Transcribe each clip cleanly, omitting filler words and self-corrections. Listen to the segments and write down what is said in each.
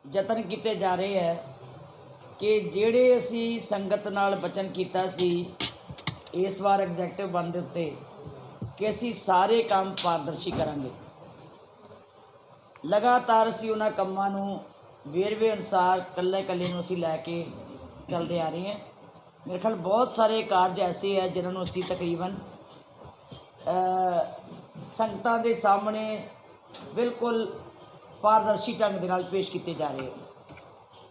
ਯਤਨ ਕੀਤੇ ਜਾ ਰਹੇ ਹੈ ਕਿ ਜਿਹੜੇ ਅਸੀਂ ਸੰਗਤ ਨਾਲ ਬਚਨ ਕੀਤਾ ਸੀ ਇਸ ਵਾਰ ਐਗਜ਼ੈਕਟਿਵ ਬੰਦ ਦੇ ਉੱਤੇ ਕਿ ਅਸੀਂ ਸਾਰੇ ਕੰਮ ਪਾਰਦਰਸ਼ੀ ਕਰਾਂਗੇ। ਲਗਾਤਾਰ ਅਸੀਂ ਉਹਨਾਂ ਕੰਮਾਂ ਨੂੰ ਵੇਰਵੇ ਅਨੁਸਾਰ ਇਕੱਲੇ ਇਕੱਲੇ ਨੂੰ ਅਸੀਂ ਲੈ ਕੇ ਚੱਲਦੇ ਆ ਰਹੇ ਹਾਂ। ਮੇਰੇ ਖਿਆਲ ਬਹੁਤ ਸਾਰੇ ਕਾਰਜ ਐਸੇ ਹੈ ਜਿਨ੍ਹਾਂ ਨੂੰ ਅਸੀਂ ਤਕਰੀਬਨ ਸੰਗਤਾਂ ਦੇ ਸਾਹਮਣੇ ਬਿਲਕੁਲ ਪਾਰਦਰਸ਼ੀ ਢੰਗ ਦੇ ਨਾਲ ਪੇਸ਼ ਕੀਤੇ ਜਾ ਰਹੇ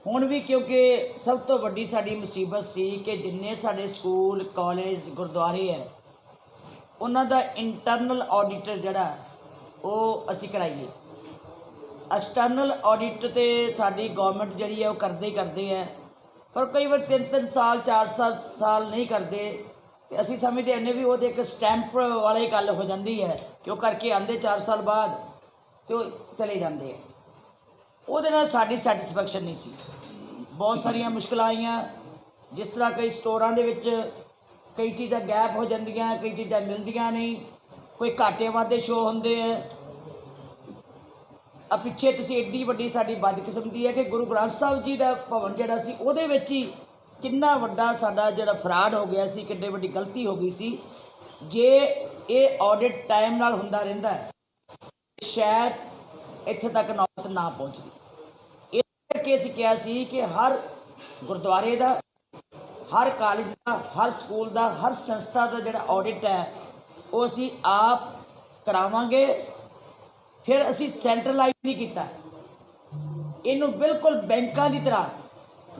ਹੁਣ ਵੀ, ਕਿਉਂਕਿ ਸਭ ਤੋਂ ਵੱਡੀ ਸਾਡੀ ਮੁਸੀਬਤ ਸੀ ਕਿ ਜਿੰਨੇ ਸਾਡੇ ਸਕੂਲ ਕਾਲਜ ਗੁਰਦੁਆਰੇ ਹੈ ਉਹਨਾਂ ਦਾ ਇੰਟਰਨਲ ਆਡਿਟ ਜਿਹੜਾ ਉਹ ਅਸੀਂ ਕਰਾਈਏ। ਐਕਸਟਰਨਲ ਆਡਿਟ ਤੇ ਸਾਡੀ ਗੌਰਮੈਂਟ ਜਿਹੜੀ ਹੈ ਉਹ ਕਰਦੇ ਹੈ, ਪਰ ਕਈ ਵਾਰ 3 ਸਾਲ 4 ਸਾਲ ਨਹੀਂ ਕਰਦੇ ਤੇ ਅਸੀਂ ਸਮਝਦੇ ਹਾਂ ਵੀ ਉਹਦੇ ਇੱਕ ਸਟੈਂਪ ਵਾਲੀ ਗੱਲ ਹੋ ਜਾਂਦੀ ਹੈ ਕਿ ਉਹ ਕਰਕੇ ਆਉਂਦੇ 4 ਸਾਲ ਬਾਅਦ ਤੇ ਉਹ ਚਲੇ ਜਾਂਦੇ ਆ। ਉਹਦੇ ਨਾਲ ਸਾਡੀ ਸੈਟਿਸਫੈਕਸ਼ਨ ਨਹੀਂ ਸੀ। ਬਹੁਤ ਸਾਰੀਆਂ ਮੁਸ਼ਕਿਲਾਂ ਆਈਆਂ, ਜਿਸ ਤਰ੍ਹਾਂ ਕਈ ਸਟੋਰਾਂ ਦੇ ਵਿੱਚ ਕਈ ਚੀਜ਼ਾਂ ਗੈਪ ਹੋ ਜਾਂਦੀਆਂ, ਕਈ ਚੀਜ਼ਾਂ ਮਿਲਦੀਆਂ ਨਹੀਂ, ਕੋਈ ਘਾਟੇ ਵਾਧੇ ਸ਼ੋਅ ਹੁੰਦੇ ਹੈ। ਆ ਪਿੱਛੇ ਤੁਸੀਂ ਐਡੀ ਵੱਡੀ ਸਾਡੀ ਬਦਕਿਸਮਤੀ ਹੈ ਕਿ ਗੁਰੂ ਗ੍ਰੰਥ ਸਾਹਿਬ ਜੀ ਦਾ ਭਵਨ ਜਿਹੜਾ ਸੀ ਉਹਦੇ ਵਿੱਚ ਹੀ ਕਿੰਨਾ ਵੱਡਾ ਸਾਡਾ ਜਿਹੜਾ ਫਰਾਡ ਹੋ ਗਿਆ ਸੀ, ਕਿੰਨੀ ਵੱਡੀ ਗਲਤੀ ਹੋ ਗਈ ਸੀ। ਜੇ ਇਹ ਆਡਿਟ ਟਾਈਮ ਨਾਲ ਹੁੰਦਾ ਰਹਿੰਦਾ ਸ਼ਾਇਦ ਇੱਥੇ ਤੱਕ ਨੌਬਤ ਨਾ ਪਹੁੰਚਦੀ। ਇਸ ਕਰਕੇ ਅਸੀਂ ਕਿਹਾ ਸੀ ਕਿ ਹਰ ਗੁਰਦੁਆਰੇ ਦਾ, ਹਰ ਕਾਲਜ ਦਾ, ਹਰ ਸਕੂਲ ਦਾ, ਹਰ ਸੰਸਥਾ ਦਾ ਜਿਹੜਾ ਆਡਿਟ ਹੈ ਉਹ ਅਸੀਂ ਆਪ ਕਰਾਵਾਂਗੇ। ਫਿਰ ਅਸੀਂ ਸੈਂਟਰਲਾਈਜ਼ ਨਹੀਂ ਕੀਤਾ ਇਹਨੂੰ, ਬਿਲਕੁਲ ਬੈਂਕਾਂ ਦੀ ਤਰ੍ਹਾਂ,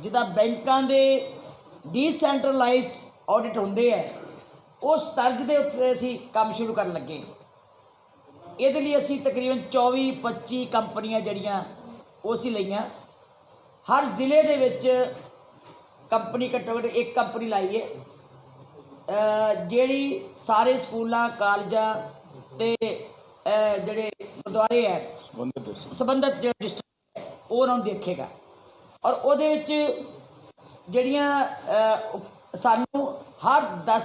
ਜਿੱਦਾਂ ਬੈਂਕਾਂ ਦੇ ਡੀਸੈਂਟਰਲਾਈਜ਼ ਆਡਿਟ ਹੁੰਦੇ ਹੈ ਉਸ ਤਰਜ਼ ਦੇ ਉੱਤੇ ਅਸੀਂ ਕੰਮ ਸ਼ੁਰੂ ਕਰਨ ਲੱਗੇ। ਇਹਦੇ ਲਈ ਅਸੀਂ ਤਕਰੀਬਨ 24-25 ਕੰਪਨੀਆਂ ਜਿਹੜੀਆਂ ਉਹ ਅਸੀਂ ਲਈਆਂ। ਹਰ ਜ਼ਿਲ੍ਹੇ ਦੇ ਵਿੱਚ ਕੰਪਨੀ ਘੱਟੋ ਘੱਟ ਇੱਕ ਕੰਪਨੀ ਲਾਈ ਹੈ ਜਿਹੜੀ ਸਾਰੇ ਸਕੂਲਾਂ ਕਾਲਜਾਂ ਅਤੇ ਜਿਹੜੇ ਗੁਰਦੁਆਰੇ ਹੈ ਸੰਬੰਧਿਤ ਜਿਹੜਾ ਡਿਸਟ੍ਰਿਕਟ ਹੈ ਉਹ ਉਹਨਾਂ ਨੂੰ ਦੇਖੇਗਾ। ਔਰ ਉਹਦੇ ਵਿੱਚ ਜਿਹੜੀਆਂ ਸਾਨੂੰ ਹਰ 10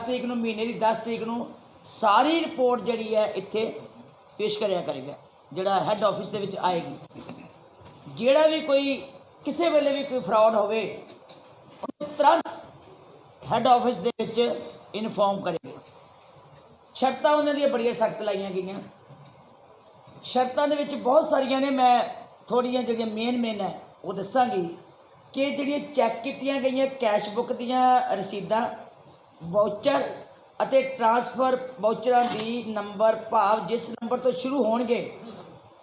ਤਰੀਕ ਨੂੰ ਮਹੀਨੇ ਦੀ 10 ਤਰੀਕ ਨੂੰ ਸਾਰੀ ਰਿਪੋਰਟ ਜਿਹੜੀ ਹੈ ਇੱਥੇ ਪੇਸ਼ ਕਰਿਆ ਕਰੇਗਾ, ਜਿਹੜਾ ਹੈੱਡ ਆਫਿਸ ਦੇ ਵਿੱਚ ਆਏਗੀ। ਜਿਹੜਾ ਵੀ ਕੋਈ ਕਿਸੇ ਵੇਲੇ ਵੀ ਕੋਈ ਫਰਾਡ ਹੋਵੇ ਉਹਨੂੰ ਤੁਰੰਤ ਹੈੱਡ ਆਫਿਸ ਦੇ ਵਿੱਚ ਇਨਫੋਰਮ ਕਰੇਗਾ। ਸ਼ਰਤਾਂ ਉਹਨਾਂ ਦੀਆਂ ਬੜੀਆਂ ਸਖਤ ਲਾਈਆਂ ਗਈਆਂ। ਸ਼ਰਤਾਂ ਦੇ ਵਿੱਚ ਬਹੁਤ ਸਾਰੀਆਂ ਨੇ, ਮੈਂ ਥੋੜ੍ਹੀਆਂ ਜਿਹੜੀਆਂ ਮੇਨ ਹੈ ਉਹ ਦੱਸਾਂਗੀ ਕਿ ਜਿਹੜੀਆਂ ਚੈੱਕ ਕੀਤੀਆਂ ਗਈਆਂ ਕੈਸ਼ ਬੁੱਕ ਦੀਆਂ ਰਸੀਦਾਂ, ਵਾਊਚਰ ਅਤੇ ਟਰਾਂਸਫਰ ਵਾਊਚਰਾਂ ਦੀ ਨੰਬਰ, ਭਾਵ ਜਿਸ ਨੰਬਰ ਤੋਂ ਸ਼ੁਰੂ ਹੋਣਗੇ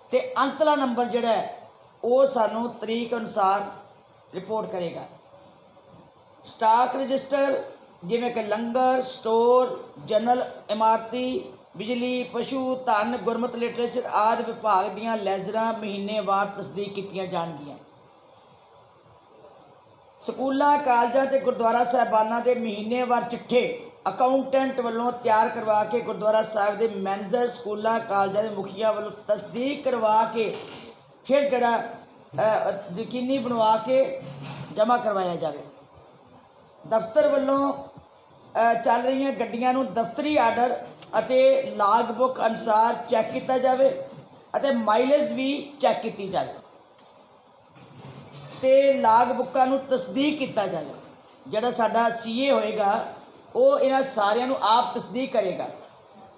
ਅਤੇ ਅੰਤਲਾ ਨੰਬਰ ਜਿਹੜਾ ਹੈ ਉਹ ਸਾਨੂੰ ਤਰੀਕ ਅਨੁਸਾਰ ਰਿਪੋਰਟ ਕਰੇਗਾ। ਸਟਾਕ ਰਜਿਸਟਰ ਜਿਵੇਂ ਕਿ ਲੰਗਰ, ਸਟੋਰ, ਜਨਰਲ ਇਮਾਰਤੀ, ਬਿਜਲੀ, ਪਸ਼ੂ ਧਨ, ਗੁਰਮਤਿ ਲਿਟਰੇਚਰ ਆਦਿ ਵਿਭਾਗ ਦੀਆਂ ਲੈਜ਼ਰਾਂ ਮਹੀਨੇਵਾਰ ਤਸਦੀਕ ਕੀਤੀਆਂ ਜਾਣਗੀਆਂ। ਸਕੂਲਾਂ, ਕਾਲਜਾਂ ਅਤੇ ਗੁਰਦੁਆਰਾ ਸਾਹਿਬਾਨਾਂ ਦੇ ਮਹੀਨੇਵਾਰ ਚਿੱਠੇ ਅਕਾਊਂਟੈਂਟ ਵੱਲੋਂ ਤਿਆਰ ਕਰਵਾ ਕੇ ਗੁਰਦੁਆਰਾ ਸਾਹਿਬ ਦੇ ਮੈਨੇਜਰ, ਸਕੂਲਾਂ ਕਾਲਜਾਂ ਦੇ ਮੁਖੀਆਂ ਵੱਲੋਂ ਤਸਦੀਕ ਕਰਵਾ ਕੇ ਫਿਰ ਜਿਹੜਾ ਯਕੀਨੀ ਬਣਵਾ ਕੇ ਜਮ੍ਹਾਂ ਕਰਵਾਇਆ ਜਾਵੇ। ਦਫ਼ਤਰ ਵੱਲੋਂ ਚੱਲ ਰਹੀਆਂ ਗੱਡੀਆਂ ਨੂੰ ਦਫ਼ਤਰੀ ਆਰਡਰ ਅਤੇ ਲਾਗ ਬੁੱਕ ਅਨੁਸਾਰ ਚੈੱਕ ਕੀਤਾ ਜਾਵੇ ਅਤੇ ਮਾਈਲੇਜ ਵੀ ਚੈੱਕ ਕੀਤੀ ਜਾਵੇ ਅਤੇ ਲਾਗ ਬੁੱਕਾਂ ਨੂੰ ਤਸਦੀਕ ਕੀਤਾ ਜਾਵੇ। ਜਿਹੜਾ ਸਾਡਾ CA ਹੋਏਗਾ ਉਹ ਇਹਨਾਂ ਸਾਰਿਆਂ ਨੂੰ ਆਪ ਤਸਦੀਕ ਕਰੇਗਾ।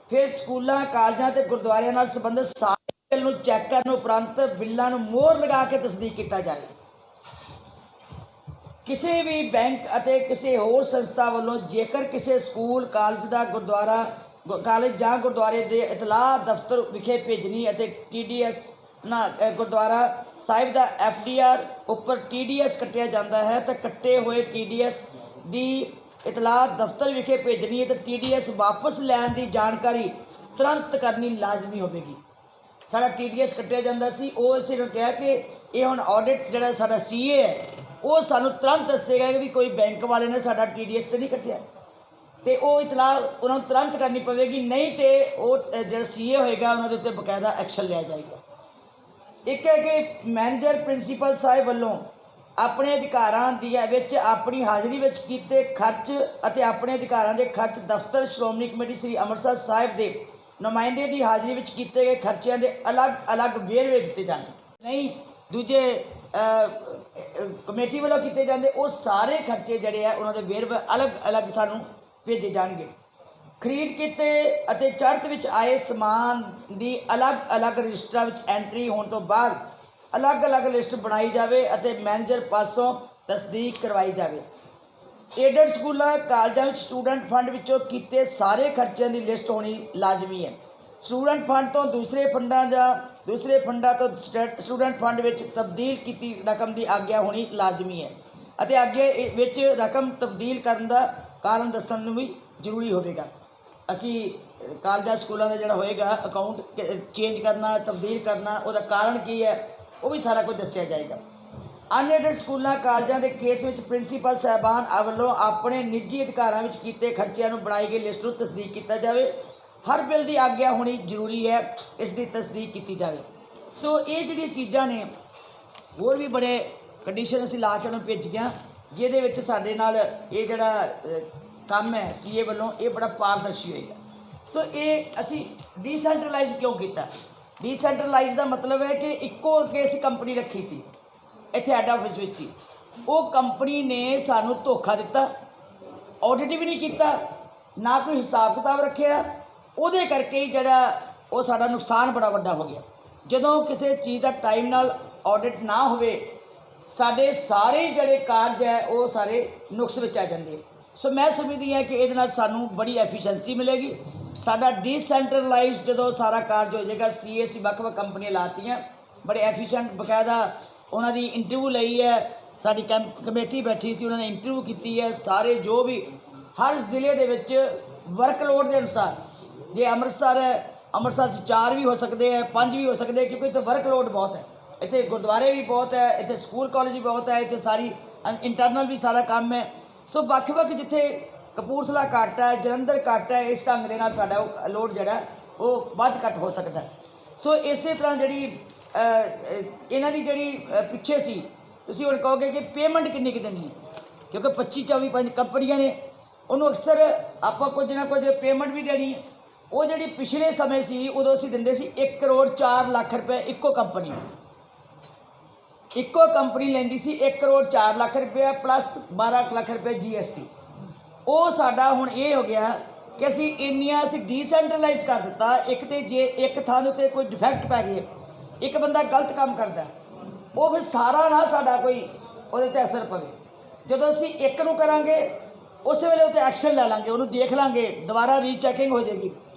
ਫਿਰ ਸਕੂਲਾਂ, ਕਾਲਜਾਂ ਅਤੇ ਗੁਰਦੁਆਰਿਆਂ ਨਾਲ ਸੰਬੰਧਿਤ ਸਾਰੇ ਬਿੱਲ ਨੂੰ ਚੈੱਕ ਕਰਨ ਉਪਰੰਤ ਬਿੱਲਾਂ ਨੂੰ ਮੋਹਰ ਲਗਾ ਕੇ ਤਸਦੀਕ ਕੀਤਾ ਜਾਵੇ। ਕਿਸੇ ਵੀ ਬੈਂਕ ਅਤੇ ਕਿਸੇ ਹੋਰ ਸੰਸਥਾ ਵੱਲੋਂ ਜੇਕਰ ਕਿਸੇ ਸਕੂਲ, ਕਾਲਜ ਦਾ ਕਾਲਜ ਜਾਂ ਗੁਰਦੁਆਰੇ ਦੇ ਇਤਲਾਹ ਦਫ਼ਤਰ ਵਿਖੇ ਭੇਜਣੀ ਅਤੇ TDS ਗੁਰਦੁਆਰਾ ਸਾਹਿਬ ਦਾ FDR ਉੱਪਰ TDS ਕੱਟਿਆ ਜਾਂਦਾ ਹੈ ਤਾਂ ਕੱਟੇ ਹੋਏ TDS ਦੀ ਇਤਲਾਹ ਦਫ਼ਤਰ ਵਿਖੇ ਭੇਜਣੀ ਹੈ ਤਾਂ TDS ਵਾਪਸ ਲੈਣ ਦੀ ਜਾਣਕਾਰੀ ਤੁਰੰਤ ਕਰਨੀ ਲਾਜ਼ਮੀ ਹੋਵੇਗੀ। ਸਾਡਾ TDS ਕੱਟਿਆ ਜਾਂਦਾ ਸੀ, ਉਹ ਅਸੀਂ ਨੂੰ ਕਿਹਾ ਕਿ ਇਹ ਹੁਣ ਆਡਿਟ ਜਿਹੜਾ ਸਾਡਾ CA ਹੈ ਉਹ ਸਾਨੂੰ ਤੁਰੰਤ ਦੱਸੇਗਾ ਕਿ ਵੀ ਕੋਈ ਬੈਂਕ ਵਾਲੇ ਨੇ ਸਾਡਾ TDS ਤਾਂ ਨਹੀਂ ਕੱਟਿਆ, ਅਤੇ ਉਹ ਇਤਲਾਹ ਉਹਨਾਂ ਨੂੰ ਤੁਰੰਤ ਕਰਨੀ ਪਵੇਗੀ, ਨਹੀਂ ਤਾਂ ਉਹ ਜਿਹੜਾ CA ਹੋਏਗਾ ਉਹਨਾਂ ਦੇ ਉੱਤੇ ਬਕਾਇਦਾ ਐਕਸ਼ਨ ਲਿਆ ਜਾਏਗਾ। ਇੱਕ ਹੈ ਕਿ ਮੈਨੇਜਰ, ਪ੍ਰਿੰਸੀਪਲ ਸਾਹਿਬ ਵੱਲੋਂ ਆਪਣੇ ਅਧਿਕਾਰਾਂ ਦੀ ਵਿੱਚ ਆਪਣੀ ਹਾਜ਼ਰੀ ਵਿੱਚ ਕੀਤੇ ਖਰਚ ਅਤੇ ਆਪਣੇ ਅਧਿਕਾਰਾਂ ਦੇ ਖਰਚ ਦਫ਼ਤਰ ਸ਼੍ਰੋਮਣੀ ਕਮੇਟੀ ਸ੍ਰੀ ਅੰਮ੍ਰਿਤਸਰ ਸਾਹਿਬ ਦੇ ਨੁਮਾਇੰਦੇ ਦੀ ਹਾਜ਼ਰੀ ਵਿੱਚ ਕੀਤੇ ਗਏ ਖਰਚਿਆਂ ਦੇ ਅਲੱਗ-ਅਲੱਗ ਵੇਰਵੇ ਦਿੱਤੇ ਜਾਣਗੇ। ਨਹੀਂ ਦੂਜੇ ਕਮੇਟੀ ਵੱਲੋਂ ਕੀਤੇ ਜਾਂਦੇ ਉਹ ਸਾਰੇ ਖਰਚੇ ਜਿਹੜੇ ਆ ਉਹਨਾਂ ਦੇ ਵੇਰਵੇ ਅਲੱਗ-ਅਲੱਗ ਸਾਨੂੰ ਭੇਜੇ ਜਾਣਗੇ। ਖਰੀਦ ਕੀਤੇ ਅਤੇ ਚੜ੍ਹਤ ਵਿੱਚ ਆਏ ਸਮਾਨ ਦੀ ਅਲੱਗ-ਅਲੱਗ ਰਜਿਸਟਰਾਂ ਵਿੱਚ ਐਂਟਰੀ ਹੋਣ ਤੋਂ ਬਾਅਦ ਅਲੱਗ-ਅਲੱਗ ਲਿਸਟ ਬਣਾਈ ਜਾਵੇ ਅਤੇ ਮੈਨੇਜਰ ਪਾਸੋਂ ਤਸਦੀਕ ਕਰਵਾਈ ਜਾਵੇ। ਏਡਡ ਸਕੂਲਾਂ ਕਾਲਜਾਂ ਵਿੱਚ ਸਟੂਡੈਂਟ ਫੰਡ ਵਿੱਚੋਂ ਕੀਤੇ ਸਾਰੇ ਖਰਚਿਆਂ ਦੀ ਲਿਸਟ ਹੋਣੀ ਲਾਜ਼ਮੀ ਹੈ। ਸਟੂਡੈਂਟ ਫੰਡ ਤੋਂ ਦੂਸਰੇ ਫੰਡਾਂ ਤੋਂ ਸਟੂਡੈਂਟ ਫੰਡ ਵਿੱਚ ਤਬਦੀਲ ਕੀਤੀ ਰਕਮ ਦੀ ਆਗਿਆ ਹੋਣੀ ਲਾਜ਼ਮੀ ਹੈ ਅਤੇ ਅੱਗੇ ਵਿੱਚ ਰਕਮ ਤਬਦੀਲ ਕਰਨ ਦਾ ਕਾਰਨ ਦੱਸਣ ਨੂੰ ਵੀ ਜ਼ਰੂਰੀ ਹੋਵੇਗਾ। ਅਸੀਂ ਕਾਲਜਾਂ ਸਕੂਲਾਂ ਦਾ ਜਿਹੜਾ ਹੋਏਗਾ ਅਕਾਊਂਟ ਚੇਂਜ ਕਰਨਾ ਤਬਦੀਲ ਕਰਨਾ ਉਹਦਾ ਕਾਰਨ ਕੀ ਹੈ ਉਹ ਵੀ ਸਾਰਾ ਕੁਝ ਦੱਸਿਆ ਜਾਏਗਾ। ਅਨਏਡਡ ਸਕੂਲਾਂ ਕਾਲਜਾਂ ਦੇ ਕੇਸ ਵਿੱਚ ਪ੍ਰਿੰਸੀਪਲ ਸਾਹਿਬਾਨ ਵੱਲੋਂ ਆਪਣੇ ਨਿੱਜੀ ਅਧਿਕਾਰਾਂ ਵਿੱਚ ਕੀਤੇ ਖਰਚਿਆਂ ਨੂੰ ਬਣਾਈ ਗਈ ਲਿਸਟ ਨੂੰ ਤਸਦੀਕ ਕੀਤਾ ਜਾਵੇ। ਹਰ ਬਿੱਲ ਦੀ ਆਗਿਆ ਹੋਣੀ ਜ਼ਰੂਰੀ ਹੈ, ਇਸ ਦੀ ਤਸਦੀਕ ਕੀਤੀ ਜਾਵੇ। ਸੋ ਇਹ ਜਿਹੜੀਆਂ ਚੀਜ਼ਾਂ ਨੇ ਹੋਰ ਵੀ ਬੜੇ ਕੰਡੀਸ਼ਨ ਅਸੀਂ ਲਾ ਕੇ ਉਹਨੂੰ ਭੇਜੀਆਂ ਜਿਹਦੇ ਵਿੱਚ ਸਾਡੇ ਨਾਲ ਇਹ ਜਿਹੜਾ ਕੰਮ ਹੈ ਸੀਏ ਵੱਲੋਂ ਇਹ ਬੜਾ ਪਾਰਦਰਸ਼ੀ ਹੋਏਗਾ। ਸੋ ਇਹ ਅਸੀਂ ਡੀਸੈਂਟਰਲਾਈਜ਼ ਕਿਉਂ ਕੀਤਾ? ਡੀਸੈਂਟਰਲਾਈਜ਼ ਦਾ ਮਤਲਬ ਹੈ ਕਿ ਇੱਕੋ ਅੱਗੇ ਅਸੀਂ ਕੰਪਨੀ ਰੱਖੀ ਸੀ ਇੱਥੇ ਹੈੱਡ ਆਫਿਸ ਵਿੱਚ ਸੀ, ਉਹ ਕੰਪਨੀ ਨੇ ਸਾਨੂੰ ਧੋਖਾ ਦਿੱਤਾ, ਆਡਿਟ ਵੀ ਨਹੀਂ ਕੀਤਾ, ਨਾ ਕੋਈ ਹਿਸਾਬ ਕਿਤਾਬ ਰੱਖਿਆ। ਉਹਦੇ ਕਰਕੇ ਹੀ ਜਿਹੜਾ ਉਹ ਸਾਡਾ ਨੁਕਸਾਨ ਬੜਾ ਵੱਡਾ ਹੋ ਗਿਆ। ਜਦੋਂ ਕਿਸੇ ਚੀਜ਼ ਦਾ ਟਾਈਮ ਨਾਲ ਆਡਿਟ ਨਾ ਹੋਵੇ ਸਾਡੇ ਸਾਰੇ ਜਿਹੜੇ ਕਾਰਜ ਹੈ ਉਹ ਸਾਰੇ ਨੁਕਸ ਵਿੱਚ ਆ ਜਾਂਦੇ। ਸੋ ਮੈਂ ਸਮਝਦੀ ਹਾਂ ਕਿ ਇਹਦੇ ਨਾਲ ਸਾਨੂੰ ਬੜੀ ਐਫੀਸ਼ੀਐਂਸੀ ਮਿਲੇਗੀ। ਸਾਡਾ ਡੀਸੈਂਟਰਲਾਈਜ਼ ਜਦੋਂ ਸਾਰਾ ਕਾਰਜ ਹੋ ਜਾਏਗਾ। CAC ਵੱਖ-ਵੱਖ ਕੰਪਨੀਆਂ ਲਾਤੀਆਂ ਬੜੇ ਐਫੀਸ਼ੀਐਂਟ, ਬਕਾਇਦਾ ਉਹਨਾਂ ਦੀ ਇੰਟਰਵਿਊ ਲਈ ਹੈ, ਸਾਡੀ ਕਮੇਟੀ ਬੈਠੀ ਸੀ, ਉਹਨਾਂ ਨੇ ਇੰਟਰਵਿਊ ਕੀਤੀ ਹੈ। ਸਾਰੇ ਜੋ ਵੀ ਹਰ ਜ਼ਿਲ੍ਹੇ ਦੇ ਵਿੱਚ ਵਰਕਲੋਡ ਦੇ ਅਨੁਸਾਰ, ਜੇ ਅੰਮ੍ਰਿਤਸਰ ਹੈ ਅੰਮ੍ਰਿਤਸਰ 'ਚ 4 ਵੀ ਹੋ ਸਕਦੇ ਹੈ, 5 ਵੀ ਹੋ ਸਕਦੇ, ਕਿਉਂਕਿ ਇੱਥੇ ਵਰਕਲੋਡ ਬਹੁਤ ਹੈ। ਇੱਥੇ ਗੁਰਦੁਆਰੇ ਵੀ ਬਹੁਤ ਹੈ, ਇੱਥੇ ਸਕੂਲ ਕਾਲਜ ਵੀ ਬਹੁਤ ਹੈ, ਇੱਥੇ ਸਾਰੀ ਇੰਟਰਨਲ ਵੀ ਸਾਰਾ ਕੰਮ ਹੈ। ਸੋ ਵੱਖ-ਵੱਖ ਜਿੱਥੇ ਕਪੂਰਥਲਾ ਘੱਟ ਹੈ, ਜਲੰਧਰ ਘੱਟ ਹੈ, ਇਸ ਢੰਗ ਦੇ ਨਾਲ ਸਾਡਾ ਉਹ ਲੋਡ ਜਿਹੜਾ ਉਹ ਵੱਧ ਘੱਟ ਹੋ ਸਕਦਾ। ਸੋ ਇਸੇ ਤਰ੍ਹਾਂ ਜਿਹੜੀ ਇਹਨਾਂ ਦੀ ਜਿਹੜੀ ਪਿੱਛੇ ਸੀ ਤੁਸੀਂ ਹੁਣ ਕਹੋਗੇ ਕਿ ਪੇਮੈਂਟ ਕਿੰਨੀ ਕੁ ਦੇਣੀ ਹੈ, ਕਿਉਂਕਿ 25-24 ਕੰਪਨੀਆਂ ਨੇ, ਉਹਨੂੰ ਅਕਸਰ ਆਪਾਂ ਕੁਝ ਨਾ ਕੁਝ ਪੇਮੈਂਟ ਵੀ ਦੇਣੀ ਹੈ। ਉਹ ਜਿਹੜੀ ਪਿਛਲੇ ਸਮੇਂ ਸੀ ਉਦੋਂ ਅਸੀਂ ਦਿੰਦੇ ਸੀ 1 ਕਰੋੜ 4 ਲੱਖ ਰੁਪਏ ਇੱਕੋ ਕੰਪਨੀ ਲੈਂਦੀ ਸੀ 1 ਕਰੋੜ 4 ਲੱਖ ਰੁਪਏ ਪਲੱਸ 12 ਲੱਖ ਰੁਪਏ GST। ਉਹ ਸਾਡਾ ਹੁਣ ਇਹ ਹੋ ਗਿਆ ਕਿ ਅਸੀਂ ਡੀਸੈਂਟਰਲਾਈਜ਼ ਕਰ ਦਿੱਤਾ। ਇੱਕ ਤੇ ਜੇ ਇੱਕ ਥਾਂ ਦੇ ਉੱਤੇ ਕੋਈ ਡਿਫੈਕਟ ਪੈ ਗਏ, ਇੱਕ ਬੰਦਾ ਗਲਤ ਕੰਮ ਕਰਦਾ, ਉਹ ਫਿਰ ਸਾਰਾ ਨਾ ਸਾਡਾ ਕੋਈ ਉਹਦੇ 'ਤੇ ਅਸਰ ਪਵੇ। ਜਦੋਂ ਅਸੀਂ ਇੱਕ ਨੂੰ ਕਰਾਂਗੇ ਉਸੇ ਵੇਲੇ ਉੱਤੇ ਐਕਸ਼ਨ ਲੈ ਲਾਂਗੇ, ਉਹਨੂੰ ਦੇਖ ਲਾਂਗੇ, ਦੁਬਾਰਾ ਰੀਚੈਕਿੰਗ ਹੋ ਜਾਏਗੀ।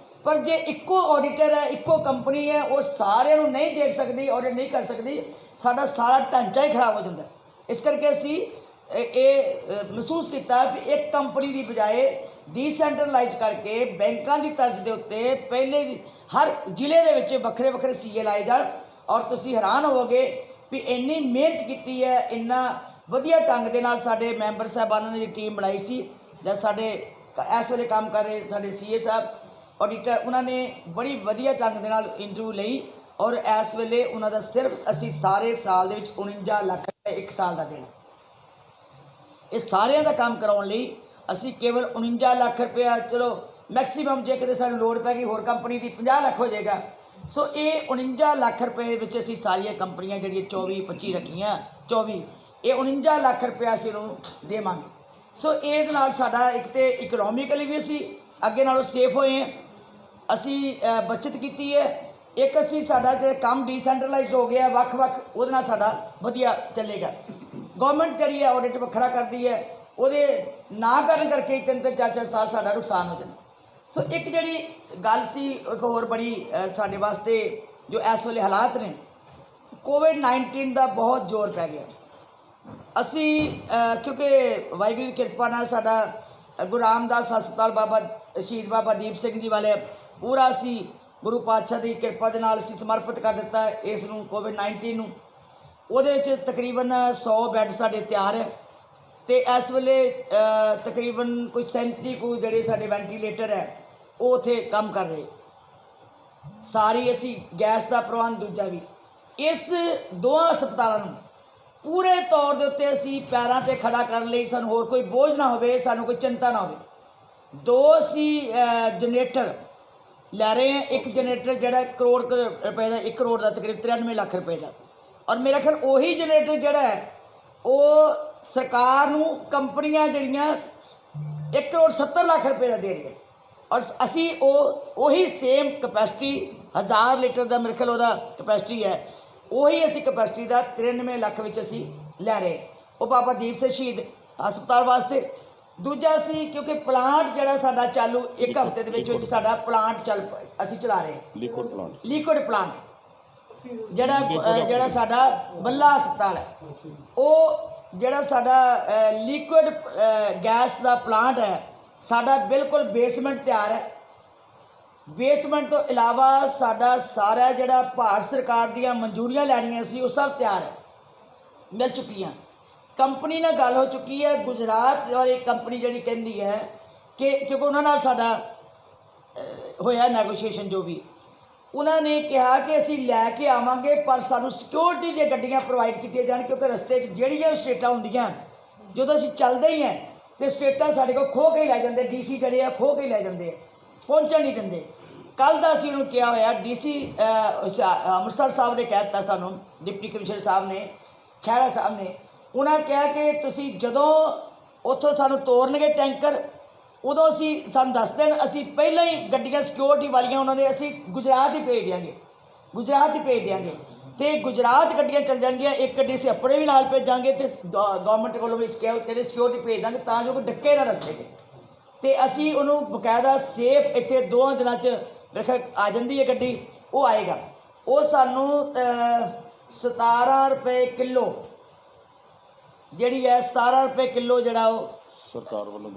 ਪਰ ਜੇ ਇੱਕੋ ਆਡੀਟਰ ਹੈ, ਇੱਕੋ ਕੰਪਨੀ ਹੈ, ਉਹ ਸਾਰਿਆਂ ਨੂੰ ਨਹੀਂ ਦੇਖ ਸਕਦੀ, ਆਡਿਟ ਨਹੀਂ ਕਰ ਸਕਦੀ, ਸਾਡਾ ਸਾਰਾ ਢਾਂਚਾ ਹੀ ਖਰਾਬ ਹੋ ਜਾਂਦਾ। ਇਸ ਕਰਕੇ ਅਸੀਂ ਇਹ ਮਹਿਸੂਸ ਕੀਤਾ ਕਿ ਇੱਕ ਕੰਪਨੀ ਦੀ ਬਜਾਏ ਡੀਸੈਂਟਰਲਾਈਜ਼ ਕਰਕੇ ਬੈਂਕਾਂ ਦੀ ਤਰਜ਼ ਦੇ ਉੱਤੇ ਪਹਿਲੇ ਹਰ ਜ਼ਿਲ੍ਹੇ ਦੇ ਵਿੱਚ ਵੱਖਰੇ CA ਲਾਏ ਜਾਣ। ਔਰ ਤੁਸੀਂ ਹੈਰਾਨ ਹੋਵੋਗੇ ਵੀ ਇੰਨੀ ਮਿਹਨਤ ਕੀਤੀ ਹੈ, ਇੰਨਾ ਵਧੀਆ ਢੰਗ ਦੇ ਨਾਲ ਸਾਡੇ ਮੈਂਬਰ ਸਾਹਿਬਾਨਾਂ ਨੇ ਟੀਮ ਬਣਾਈ ਸੀ। ਜਦ ਸਾਡੇ ਇਸ ਵੇਲੇ ਕੰਮ ਕਰ ਰਹੇ ਸਾਡੇ CA ਸਾਹਿਬ ਆਡੀਟਰ, ਉਹਨਾਂ ਨੇ ਬੜੀ ਵਧੀਆ ਢੰਗ ਦੇ ਨਾਲ ਇੰਟਰਵਿਊ ਲਈ ਔਰ ਇਸ ਵੇਲੇ ਉਹਨਾਂ ਦਾ ਸਿਰਫ ਅਸੀਂ ਸਾਰੇ ਸਾਲ ਦੇ ਵਿੱਚ 49 ਲੱਖ ਰੁਪਏ ਇੱਕ ਸਾਲ ਦਾ ਦੇਣਾ। ਇਹ ਸਾਰਿਆਂ ਦਾ ਕੰਮ ਕਰਾਉਣ ਲਈ ਅਸੀਂ ਕੇਵਲ 49 ਲੱਖ ਰੁਪਇਆ, ਚਲੋ ਮੈਕਸੀਮਮ ਜੇ ਕਿਤੇ ਸਾਨੂੰ ਲੋੜ ਪੈ ਗਈ ਹੋਰ ਕੰਪਨੀ ਦੀ 50 ਲੱਖ ਹੋ ਜਾਏਗਾ। ਸੋ ਇਹ 49 ਲੱਖ ਰੁਪਏ ਵਿੱਚ ਅਸੀਂ ਸਾਰੀਆਂ ਕੰਪਨੀਆਂ ਜਿਹੜੀਆਂ 24-25 ਰੱਖੀਆਂ, 24 ਇਹ 49 ਲੱਖ ਰੁਪਇਆ ਅਸੀਂ ਉਹਨੂੰ ਦੇਵਾਂਗੇ। ਸੋ ਇਹਦੇ ਨਾਲ ਸਾਡਾ ਇੱਕ ਤਾਂ ਇਕਨੋਮਿਕਲੀ ਵੀ ਅਸੀਂ ਅੱਗੇ ਨਾਲੋਂ ਸੇਫ ਹੋਏ ਹਾਂ, ਅਸੀਂ ਬੱਚਤ ਕੀਤੀ ਹੈ। ਇੱਕ ਅਸੀਂ ਸਾਡਾ ਜਿਹੜਾ ਕੰਮ ਡੀਸੈਂਟਰਲਾਈਜ਼ਡ ਹੋ ਗਿਆ ਵੱਖ-ਵੱਖ, ਉਹਦੇ ਨਾਲ ਸਾਡਾ ਵਧੀਆ ਚੱਲੇਗਾ। ਗੌਰਮੈਂਟ ਜਿਹੜੀ ਹੈ ਆਡਿਟ ਵੱਖਰਾ ਕਰਦੀ ਹੈ, ਉਹਦੇ ਨਾ ਕਰਨ ਕਰਕੇ 3-3 4-4 ਸਾਲ ਸਾਡਾ ਨੁਕਸਾਨ ਹੋ ਜਾਂਦਾ। ਸੋ ਇੱਕ ਜਿਹੜੀ ਗੱਲ ਸੀ ਇੱਕ ਹੋਰ ਬੜੀ ਸਾਡੇ ਵਾਸਤੇ ਜੋ ਇਸ ਵੇਲੇ ਹਾਲਾਤ ਨੇ, ਕੋਵਿਡ-19 ਦਾ ਬਹੁਤ ਜ਼ੋਰ ਪੈ ਗਿਆ। ਅਸੀਂ ਕਿਉਂਕਿ ਵਾਹਿਗੁਰੂ ਦੀ ਕਿਰਪਾ ਨਾਲ ਸਾਡਾ ਗੁਰੂ ਰਾਮਦਾਸ ਹਸਪਤਾਲ ਬਾਬਾ ਸ਼ਹੀਦ ਬਾਬਾ ਦੀਪ ਸਿੰਘ ਜੀ ਵਾਲੇ ਪੂਰਾ ਅਸੀਂ ਗੁਰੂ ਪਾਤਸ਼ਾਹ ਦੀ ਕਿਰਪਾ ਦੇ ਨਾਲ ਅਸੀਂ ਸਮਰਪਿਤ ਕਰ ਦਿੱਤਾ ਇਸ ਨੂੰ ਕੋਵਿਡ-19 ਨੂੰ। ਉਹਦੇ ਵਿੱਚ ਤਕਰੀਬਨ 100 ਬੈੱਡ ਸਾਡੇ ਤਿਆਰ ਹੈ ਅਤੇ ਇਸ ਵੇਲੇ ਤਕਰੀਬਨ ਕੋਈ 37 ਕੁ ਜਿਹੜੇ ਸਾਡੇ ਵੈਂਟੀਲੇਟਰ ਹੈ ਉਹ ਉੱਥੇ ਕੰਮ ਕਰ ਰਹੇ। ਸਾਰੀ ਅਸੀਂ ਗੈਸ ਦਾ ਪ੍ਰਬੰਧ ਦੂਜਾ ਵੀ ਇਸ ਦੋਵਾਂ ਹਸਪਤਾਲਾਂ ਨੂੰ ਪੂਰੇ ਤੌਰ ਦੇ ਉੱਤੇ ਅਸੀਂ ਪੈਰਾਂ 'ਤੇ ਖੜਾ ਕਰਨ ਲਈ ਸਾਨੂੰ ਹੋਰ ਕੋਈ ਬੋਝ ਨਾ ਹੋਵੇ, ਸਾਨੂੰ ਕੋਈ ਚਿੰਤਾ ਨਾ ਹੋਵੇ। 2 ਅਸੀਂ ਜਨਰੇਟਰ ਲੈ ਰਹੇ हैं। एक जनरेटर ਜਿਹੜਾ ਕਰੋੜ ਰੁਪਏ ਦਾ 1 ਕਰੋੜ ਦਾ ਤਕਰੀਬ 93 ਲੱਖ ਰੁਪਏ ਦਾ। ਔਰ ਮੇਰਾ ਖਿਆਲ ਉਹੀ ਜਨਰੇਟਰ ਜਿਹੜਾ ਹੈ ਉਹ ਸਰਕਾਰ ਨੂੰ ਕੰਪਨੀਆਂ ਜਿਹੜੀਆਂ 1 ਕਰੋੜ 70 ਲੱਖ ਰੁਪਏ ਦਾ ਦੇ ਰਹੀਆਂ। ਔਰ ਅਸੀਂ ਉਹੀ ਸੇਮ ਕਪੈਸਿਟੀ 1000 ਲੀਟਰ ਦਾ ਮੇਰੇ ਖਿਆਲ ਉਹਦਾ ਕਪੈਸਿਟੀ ਹੈ, ਉਹੀ ਅਸੀਂ ਕਪੈਸਿਟੀ ਦਾ 93 ਲੱਖ ਵਿੱਚ ਅਸੀਂ ਲੈ ਰਹੇ। ਉਹ ਬਾਬਾ ਦੀਪ ਸਿੰਘ ਸ਼ਹੀਦ ਹਸਪਤਾਲ ਵਾਸਤੇ। ਦੂਜਾ ਅਸੀਂ ਕਿਉਂਕਿ ਪਲਾਂਟ ਜਿਹੜਾ ਸਾਡਾ ਚਾਲੂ 1 ਹਫ਼ਤੇ ਦੇ ਵਿੱਚ ਸਾਡਾ ਪਲਾਂਟ ਅਸੀਂ ਚਲਾ ਰਹੇ ਲਿਕੁਇਡ ਪਲਾਂਟ ਜਿਹੜਾ ਸਾਡਾ ਬੱਲਾ ਹਸਪਤਾਲ ਹੈ, ਉਹ ਜਿਹੜਾ ਸਾਡਾ ਲਿਕੁਇਡ ਗੈਸ ਦਾ ਪਲਾਂਟ ਹੈ ਸਾਡਾ ਬਿਲਕੁਲ ਬੇਸਮੈਂਟ ਤਿਆਰ ਹੈ। ਬੇਸਮੈਂਟ ਤੋਂ ਇਲਾਵਾ ਸਾਡਾ ਸਾਰਾ ਜਿਹੜਾ ਭਾਰਤ ਸਰਕਾਰ ਦੀਆਂ ਮਨਜ਼ੂਰੀਆਂ ਲੈਣੀਆਂ ਸੀ ਉਹ ਸਭ ਤਿਆਰ ਹੈ, ਮਿਲ ਚੁੱਕੀਆਂ। ਕੰਪਨੀ ਨਾਲ ਗੱਲ ਹੋ ਚੁੱਕੀ ਹੈ। ਗੁਜਰਾਤ ਵਾਲੀ ਕੰਪਨੀ ਜਿਹੜੀ ਕਹਿੰਦੀ ਹੈ ਕਿ ਕਿਉਂਕਿ ਉਹਨਾਂ ਨਾਲ ਸਾਡਾ ਹੋਇਆ ਨੈਗੋਸ਼ੀਏਸ਼ਨ, ਜੋ ਵੀ ਉਹਨਾਂ ਨੇ ਕਿਹਾ ਕਿ ਅਸੀਂ ਲੈ ਕੇ ਆਵਾਂਗੇ ਪਰ ਸਾਨੂੰ ਸਿਕਿਉਰਿਟੀ ਦੀਆਂ ਗੱਡੀਆਂ ਪ੍ਰੋਵਾਈਡ ਕੀਤੀਆਂ ਜਾਣ, ਕਿਉਂਕਿ ਰਸਤੇ 'ਚ ਜਿਹੜੀਆਂ ਸਟੇਟਾਂ ਹੁੰਦੀਆਂ ਜਦੋਂ ਅਸੀਂ ਚੱਲਦੇ ਹੀ ਹਾਂ ਤੇ ਸਟੇਟਾਂ ਸਾਡੇ ਕੋਲ ਖੋਹ ਕੇ ਲੈ ਜਾਂਦੇ, ਡੀਸੀ ਜਿਹੜੇ ਆ ਖੋਹ ਕੇ ਲੈ ਜਾਂਦੇ, ਪਹੁੰਚਣ ਨਹੀਂ ਦਿੰਦੇ। ਕੱਲ੍ਹ ਦਾ ਅਸੀਂ ਉਹਨੂੰ ਕਿਹਾ ਹੋਇਆ, ਡੀਸੀ ਅੰਮ੍ਰਿਤਸਰ ਸਾਹਿਬ ਨੇ ਕਹਿ ਦਿੱਤਾ ਸਾਨੂੰ, ਡਿਪਟੀ ਕਮਿਸ਼ਨਰ ਸਾਹਿਬ ਨੇ, ਖਹਿਰਾ ਸਾਹਿਬ ਨੇ, ਉਹਨਾਂ ਕਿਹਾ ਕਿ ਤੁਸੀਂ ਜਦੋਂ ਉੱਥੋਂ ਸਾਨੂੰ ਤੋਰਨਗੇ ਟੈਂਕਰ ਉਦੋਂ ਅਸੀਂ ਸਾਨੂੰ ਦੱਸ ਦੇਣ, ਅਸੀਂ ਪਹਿਲਾਂ ਹੀ ਗੱਡੀਆਂ ਸਿਕਿਉਰਿਟੀ ਵਾਲੀਆਂ ਉਹਨਾਂ ਦੇ ਅਸੀਂ ਗੁਜਰਾਤ ਹੀ ਭੇਜ ਦਿਆਂਗੇ, ਅਤੇ ਗੁਜਰਾਤ ਗੱਡੀਆਂ ਚੱਲ ਜਾਣਗੀਆਂ। ਇੱਕ ਗੱਡੀ ਅਸੀਂ ਆਪਣੇ ਵੀ ਨਾਲ ਭੇਜਾਂਗੇ ਅਤੇ ਗੌਰਮੈਂਟ ਕੋਲੋਂ ਵੀ ਕਹਿੰਦੇ ਸਿਕਿਉਰਿਟੀ ਭੇਜ ਦਾਂਗੇ ਤਾਂ ਜੋ ਕੋਈ ਡੱਕੇ ਨਾ ਰਸਤੇ 'ਚ। ਅਤੇ ਅਸੀਂ ਉਹਨੂੰ ਬਕਾਇਦਾ ਸੇਫ ਇੱਥੇ 2 ਦਿਨਾਂ 'ਚ ਰੱਖ ਆ ਜਾਂਦੀ ਹੈ ਗੱਡੀ, ਉਹ ਆਏਗਾ। ਉਹ ਸਾਨੂੰ 17 ਰੁਪਏ ਕਿਲੋ ਜਿਹੜੀ ਹੈ 17 ਰੁਪਏ ਕਿਲੋ ਜਿਹੜਾ ਉਹ ਸਰਕਾਰ ਵੱਲੋਂ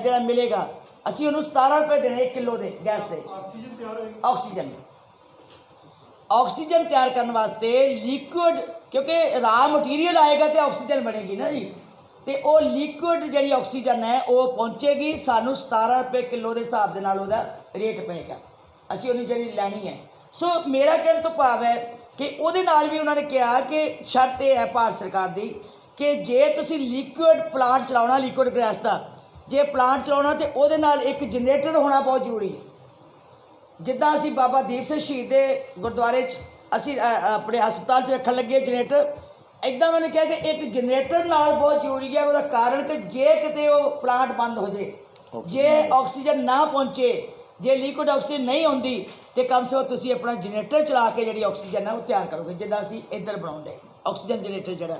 ਜਿਹੜਾ ਮਿਲੇਗਾ, ਅਸੀਂ ਉਹਨੂੰ 17 ਰੁਪਏ ਦੇਣੇ 1 ਕਿਲੋ ਦੇ ਗੈਸ ਦੇ। ਆਕਸੀਜਨ ਤਿਆਰ ਕਰਨ ਵਾਸਤੇ ਲਿਕੁਇਡ, ਕਿਉਂਕਿ ਰਾ ਮਟੀਰੀਅਲ ਆਏਗਾ ਤੇ ਆਕਸੀਜਨ ਬਣੇਗੀ ਨਾ ਜੀ, ਤੇ ਉਹ ਲਿਕੁਇਡ ਜਿਹੜੀ ਆਕਸੀਜਨ ਹੈ ਉਹ ਪਹੁੰਚੇਗੀ ਸਾਨੂੰ 17 ਰੁਪਏ ਕਿਲੋ ਦੇ ਹਿਸਾਬ ਦੇ ਨਾਲ ਉਹਦਾ ਰੇਟ ਪਏਗਾ, ਅਸੀਂ ਉਹਨੂੰ ਜਿਹੜੀ ਲੈਣੀ ਹੈ। ਸੋ ਮੇਰਾ ਕਹਿਣ ਤੋਂ ਭਾਵ ਹੈ ਕਿ ਉਹਦੇ ਨਾਲ ਵੀ ਉਹਨਾਂ ਨੇ ਕਿਹਾ ਕਿ ਸ਼ਰਤ ਇਹ ਹੈ ਭਾਰਤ ਸਰਕਾਰ ਦੀ ਕਿ ਜੇ ਤੁਸੀਂ ਲਿਕੁਇਡ ਪਲਾਂਟ ਚਲਾਉਣਾ, ਲਿਕੁਇਡ ਗੈਸ ਦਾ ਜੇ ਪਲਾਂਟ ਚਲਾਉਣਾ ਤਾਂ ਉਹਦੇ ਨਾਲ ਇੱਕ ਜਨਰੇਟਰ ਹੋਣਾ ਬਹੁਤ ਜ਼ਰੂਰੀ ਹੈ। ਜਿੱਦਾਂ ਅਸੀਂ ਬਾਬਾ ਦੀਪ ਸਿੰਘ ਸ਼ਹੀਦ ਦੇ ਗੁਰਦੁਆਰੇ 'ਚ ਅਸੀਂ ਆਪਣੇ ਹਸਪਤਾਲ 'ਚ ਰੱਖਣ ਲੱਗੇ ਜਨਰੇਟਰ, ਇੱਦਾਂ ਉਹਨਾਂ ਨੇ ਕਿਹਾ ਕਿ ਇੱਕ ਜਨਰੇਟਰ ਨਾਲ ਬਹੁਤ ਜ਼ਰੂਰੀ ਹੈ। ਉਹਦਾ ਕਾਰਨ ਕਿ ਜੇ ਕਿਤੇ ਉਹ ਪਲਾਂਟ ਬੰਦ ਹੋ ਜੇ, ਜੇ ਆਕਸੀਜਨ ਨਾ ਪਹੁੰਚੇ, ਜੇ ਲਿਕੁਇਡ ਆਕਸੀਜਨ ਨਹੀਂ ਆਉਂਦੀ ਤਾਂ ਕਮ ਸੇ ਕਮ ਤੁਸੀਂ ਆਪਣਾ ਜਨਰੇਟਰ ਚਲਾ ਕੇ ਜਿਹੜੀ ਆਕਸੀਜਨ ਹੈ ਉਹ ਤਿਆਰ ਕਰੋਗੇ, ਜਿੱਦਾਂ ਅਸੀਂ ਇੱਧਰ ਬਣਾਉਂਦੇ ਆਕਸੀਜਨ ਜਨਰੇਟਰ ਜਿਹੜਾ।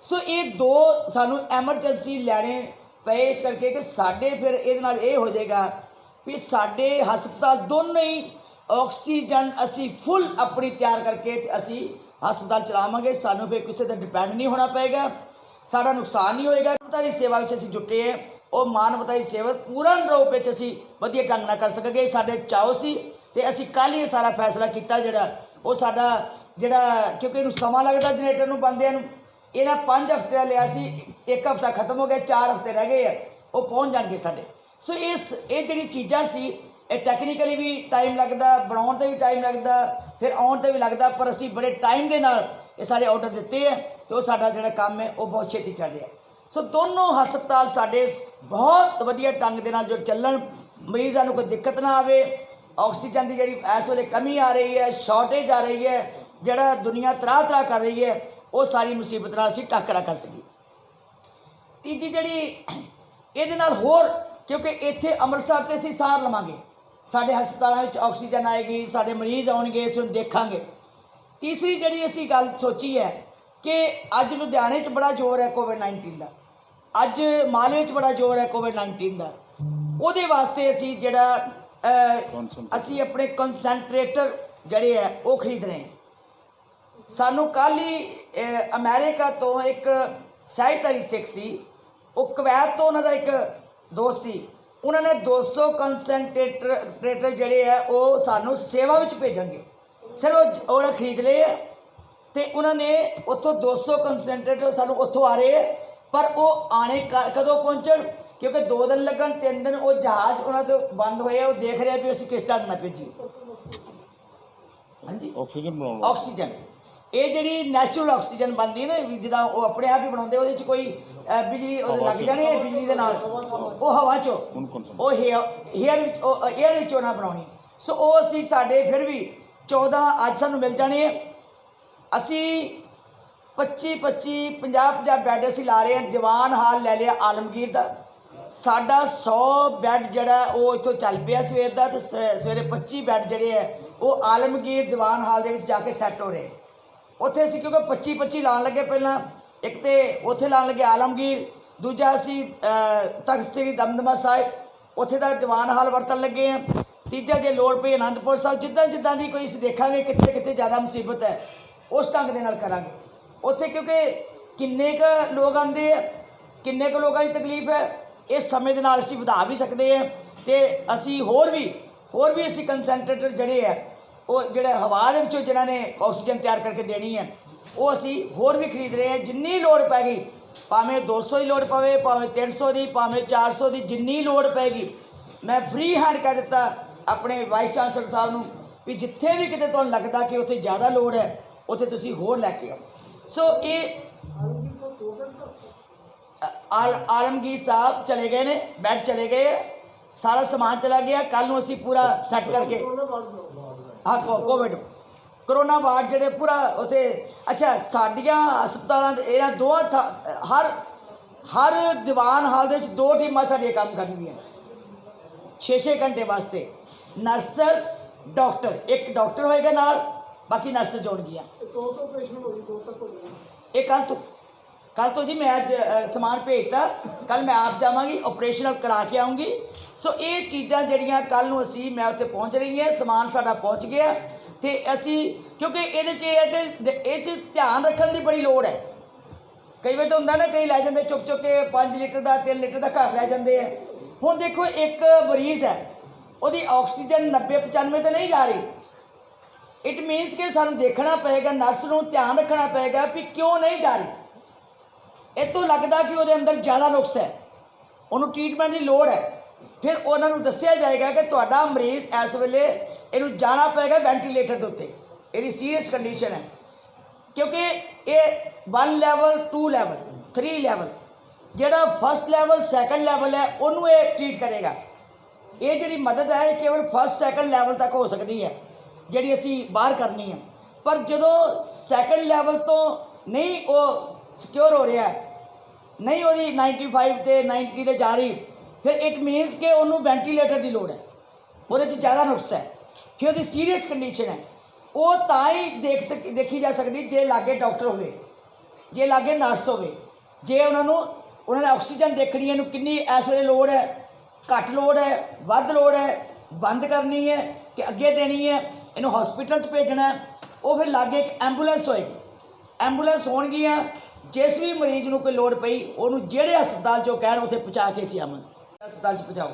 ਸੋ ਇਹ 2 ਸਾਨੂੰ ਐਮਰਜੈਂਸੀ ਲੈਣੇ ਪਏ, ਇਸ ਕਰਕੇ ਕਿ ਸਾਡੇ ਫਿਰ ਇਹਦੇ ਨਾਲ ਇਹ ਹੋ ਜਾਏਗਾ ਵੀ ਸਾਡੇ ਹਸਪਤਾਲ ਦੋਨੋਂ ਹੀ ਆਕਸੀਜਨ ਅਸੀਂ ਫੁੱਲ ਆਪਣੀ ਤਿਆਰ ਕਰਕੇ ਅਸੀਂ ਹਸਪਤਾਲ ਚਲਾਵਾਂਗੇ। ਸਾਨੂੰ ਫਿਰ ਕਿਸੇ 'ਤੇ ਡਿਪੈਂਡ ਨਹੀਂ ਹੋਣਾ ਪਏਗਾ, ਸਾਡਾ ਨੁਕਸਾਨ ਨਹੀਂ ਹੋਏਗਾ। ਮਾਨਵਤਾ ਦੀ ਸੇਵਾ ਵਿੱਚ ਅਸੀਂ ਜੁਟੇ ਹਾਂ, ਉਹ ਮਾਨਵਤਾ ਦੀ ਸੇਵਾ ਪੂਰਨ ਰੂਪ ਵਿੱਚ ਅਸੀਂ ਵਧੀਆ ਢੰਗ ਨਾਲ ਕਰ ਸਕਾਂਗੇ। ਸਾਡੇ ਚਾਅ ਸੀ ਅਤੇ ਅਸੀਂ ਕੱਲ੍ਹ ਹੀ ਸਾਰਾ ਫੈਸਲਾ ਕੀਤਾ ਜਿਹੜਾ ਉਹ ਸਾਡਾ ਜਿਹੜਾ, ਕਿਉਂਕਿ ਇਹਨੂੰ ਸਮਾਂ ਲੱਗਦਾ ਜਨਰੇਟਰ ਨੂੰ ਬਣਦਿਆਂ ਨੂੰ, ਇਹਨਾਂ 5 ਹਫ਼ਤੇ ਦਾ ਲਿਆ ਸੀ, 1 ਹਫ਼ਤਾ ਖਤਮ ਹੋ ਗਿਆ, 4 ਹਫ਼ਤੇ ਰਹਿ ਗਏ ਆ, ਉਹ ਪਹੁੰਚ ਜਾਣਗੇ ਸਾਡੇ। ਸੋ ਇਹ ਜਿਹੜੀ ਚੀਜ਼ਾਂ ਸੀ ਇਹ ਟੈਕਨੀਕਲੀ ਵੀ ਟਾਈਮ ਲੱਗਦਾ, ਬਣਾਉਣ 'ਤੇ ਵੀ ਟਾਈਮ ਲੱਗਦਾ, ਫਿਰ ਆਉਣ 'ਤੇ ਵੀ ਲੱਗਦਾ, ਪਰ ਅਸੀਂ ਬੜੇ ਟਾਈਮ ਦੇ ਨਾਲ ਇਹ ਸਾਰੇ ਆਰਡਰ ਦਿੱਤੇ ਹੈ ਅਤੇ ਉਹ ਸਾਡਾ ਜਿਹੜਾ ਕੰਮ ਹੈ ਉਹ ਬਹੁਤ ਛੇਤੀ ਚੱਲ ਰਿਹਾ। ਸੋ ਦੋਨੋਂ ਹਸਪਤਾਲ ਸਾਡੇ ਬਹੁਤ ਵਧੀਆ ਢੰਗ ਦੇ ਨਾਲ ਜੋ ਚੱਲਣ, ਮਰੀਜ਼ਾਂ ਨੂੰ ਕੋਈ ਦਿੱਕਤ ਨਾ ਆਵੇ। ਆਕਸੀਜਨ ਦੀ ਜਿਹੜੀ ਇਸ ਵੇਲੇ ਕਮੀ ਆ ਰਹੀ ਹੈ, ਸ਼ਾਰਟੇਜ ਆ ਰਹੀ ਹੈ, ਜਿਹੜਾ ਦੁਨੀਆ ਤਰਾਹ ਕਰ ਰਹੀ ਹੈ, ਉਹ ਸਾਰੀ ਮੁਸੀਬਤ ਨਾਲ ਅਸੀਂ ਟਾਕਰਾ ਕਰ ਸਕੀਏ। ਤੀਜੀ ਜਿਹੜੀ ਇਹਦੇ ਨਾਲ ਹੋਰ, ਕਿਉਂਕਿ ਇੱਥੇ ਅੰਮ੍ਰਿਤਸਰ 'ਤੇ ਅਸੀਂ ਸਾਰ ਲਵਾਂਗੇ, ਸਾਡੇ ਹਸਪਤਾਲਾਂ ਵਿੱਚ ਆਕਸੀਜਨ ਆਏਗੀ, ਸਾਡੇ ਮਰੀਜ਼ ਆਉਣਗੇ, ਅਸੀਂ ਉਹਨੂੰ ਦੇਖਾਂਗੇ। ਤੀਸਰੀ ਜਿਹੜੀ ਅਸੀਂ ਗੱਲ ਸੋਚੀ ਹੈ ਕਿ ਅੱਜ ਲੁਧਿਆਣੇ 'ਚ ਬੜਾ ਜ਼ੋਰ ਹੈ ਕੋਵਿਡ-19 ਦਾ, ਅੱਜ ਮਾਲਵੇ 'ਚ ਬੜਾ ਜ਼ੋਰ ਹੈ ਕੋਵਿਡ-19 ਦਾ, ਉਹਦੇ ਵਾਸਤੇ ਅਸੀਂ ਜਿਹੜਾ ਅਸੀਂ ਆਪਣੇ ਕਨਸੈਂਟਰੇਟਰ ਜਿਹੜੇ ਹੈ ਉਹ ਖਰੀਦ ਰਹੇ ਹਾਂ। ਸਾਨੂੰ ਕੱਲ੍ਹ ਹੀ ਅਮਰੀਕਾ ਤੋਂ ਇੱਕ ਸਹਿਜਧਾਰੀ ਸਿੱਖ ਸੀ, ਉਹ ਕੁਵੈਤ ਤੋਂ ਉਹਨਾਂ ਦਾ ਇੱਕ ਦੋਸਤ ਸੀ, ਉਹਨਾਂ ਨੇ 200 ਕਨਸੈਂਟਰੇਟਰ ਜਿਹੜੇ ਹੈ ਉਹ ਸਾਨੂੰ ਸੇਵਾ ਵਿੱਚ ਭੇਜਣਗੇ। ਸਰ ਉਹ ਖਰੀਦ ਲਏ ਹੈ ਅਤੇ ਉਹਨਾਂ ਨੇ ਉੱਥੋਂ 200 ਕਨਸੈਂਟਰੇਟਰ ਸਾਨੂੰ ਉੱਥੋਂ ਆ ਰਹੇ ਹੈ, ਪਰ ਉਹ ਆਣੇ ਕਦੋਂ ਪਹੁੰਚਣ, ਕਿਉਂਕਿ 2 ਦਿਨ ਲੱਗਣ, 3 ਦਿਨ ਉਹ ਜਹਾਜ਼ ਉਹਨਾਂ ਤੋਂ ਬੰਦ ਹੋਏ, ਉਹ ਦੇਖ ਰਹੇ ਵੀ ਅਸੀਂ ਕਿਸ ਢੰਗ ਨਾਲ ਭੇਜੀਏ। ਹਾਂਜੀ, ਆਕਸੀਜਨ ਇਹ ਜਿਹੜੀ ਨੈਚੁਰਲ ਆਕਸੀਜਨ ਬਣਦੀ ਨਾ, ਜਿੱਦਾਂ ਉਹ ਆਪਣੇ ਆਪ ਹੀ ਬਣਾਉਂਦੇ, ਉਹਦੇ 'ਚ ਕੋਈ ਬਿਜਲੀ ਲੱਗ ਜਾਣੀ ਹੈ ਬਿਜਲੀ ਦੇ ਨਾਲ, ਉਹ ਹਵਾ 'ਚੋਂ, ਉਹ ਏਅਰ ਵਿੱਚੋਂ ਨਾ ਬਣਾਉਣੀ। सो वो असी साढ़े फिर भी 14 अज सानू मिल जाने असी 25 25 50 बैड असी ला रहे हैं। दीवान हाल लै लिया आलमगीर का साडा 100 बैड जड़ा वो इतों चल पिया सवेर का तो सवेरे 25 बैड जड़े है वो आलमगीर दीवान हाल के जाके सैट हो रहे उत्थे असी क्योंकि 25 25 लाने लगे पहला एक तो उत्थे लाने लगे आलमगीर दूजा असी तख्त श्री दमदमा साहिब उत्थे का दीवान हाल वरतन लगे हैं। तीजा जे लोड़ पई आनंदपुर साहब जिद्दां जिद्दां दी कोई देखा कित्थे कित्थे ज़्यादा मुसीबत है उस ढंग दे नाल करांगे उत्थे क्योंकि किन्ने क लोग आंदे है किन्ने क लोगों की तकलीफ है इस समय दे नाल असीं वधा भी सकते हैं तो असीं होर भी असीं कंसनट्रेटर जड़े है वो जड़े हवा दे विचों जिन्हां ने ऑक्सीजन तैयार करके देनी है वो असीं होर भी खरीद रहे हैं। जिन्नी लोड़ पैगी भावें 200 की लोड़ पवे भावें 300 की भावें 400 की जिन्नी लोड़ पैगी मैं फ्री हैंड कह दिता अपने वाइस चांसलर साहब नूं भी जिथे भी किते तुहानूं लगदा कि उत्थे ज़्यादा लोड़ है उत्थे तुसीं होर लैके आओ। सो ये आलमगीर साहब चले गए ने बैड चले गए सारा समान चला गया कल नूं असीं पूरा सैट करके हाँ कोविड करोना वार्ड जड़े पूरा उत्थे अच्छा साडियां हस्पतालों इन्हां दोवां हर दीवान हाल दे विच 2 टीमां साडियां काम करनगियां 6-6 घंटे वास्ते नर्सस डॉक्टर एक डॉक्टर होएगा नाल बाकी नर्सस होणगियां ये कल तो जी मैं अज समान भेजता कल मैं आप जावांगी ऑपरेशनल करा के आऊँगी। सो ये चीज़ां जड़ियां कल नूं असीं मैं उत्थे पहुँच रही है समान साडा पहुँच गया तो असी क्योंकि ये ध्यान रखने की बड़ी लोड़ है। कई बार तो होंदा ना कई लै जाते चुक चुक के 5 लीटर का 3 लीटर का घर लै जाते हैं। हुण देखो एक मरीज़ है वो ऑक्सीजन 90-95 तो नहीं जा रही इट मीनस कि सानूं देखना पेगा नर्स नूं ध्यान रखना पेगा भी क्यों नहीं जा रही ये तो लगता कि वो अंदर ज़्यादा नुक्स है उन्होंने ट्रीटमेंट की लोड़ है फिर उन्होंने दसिया जाएगा कि तुहाडा मरीज़ इस वेले इनू जाना पेगा वेंटीलेटर के उत्ते ये सीरीयस कंडीशन है क्योंकि ये 1 लैवल 2 लैवल 3 लैवल जोड़ा फर्स्ट लैवल सैकेंड लैवल है उन्होंने ये ट्रीट करेगा। ये जी मदद है केवल फर्स्ट सैकेंड लैवल तक हो सकती है जी असी बाहर करनी है पर जो सैकेंड लैवल तो नहीं वो सिक्योर हो रहा है नहीं वो 95 ते 90 ते जा रही फिर इट मीनस कि उन्होंने वेंटीलेटर की लोड़ है वो ज़्यादा नुक्स है फिर वो सीरीयस कंडीशन है वो ही देखी जा सकती जे लागे डॉक्टर हो जे लागे नर्स हो जे उन्होंने ऑक्सीजन देखनी है कितनी इस वे लोड़ है घट लोड़ है वध लोड़ है बंद करनी है कि अगे देनी है इन्हों हॉस्पिटल भेजना है वो फिर लागे एक एंबूलेंस होएगी एंबूलेंस होणगियां जिस भी मरीज़ को कोई लोड़ पई उन्होंने जेड़े हस्पताल चो कहण उत्थे पहुँचा के असीं आवांगे हस्पताल पहुँचाओ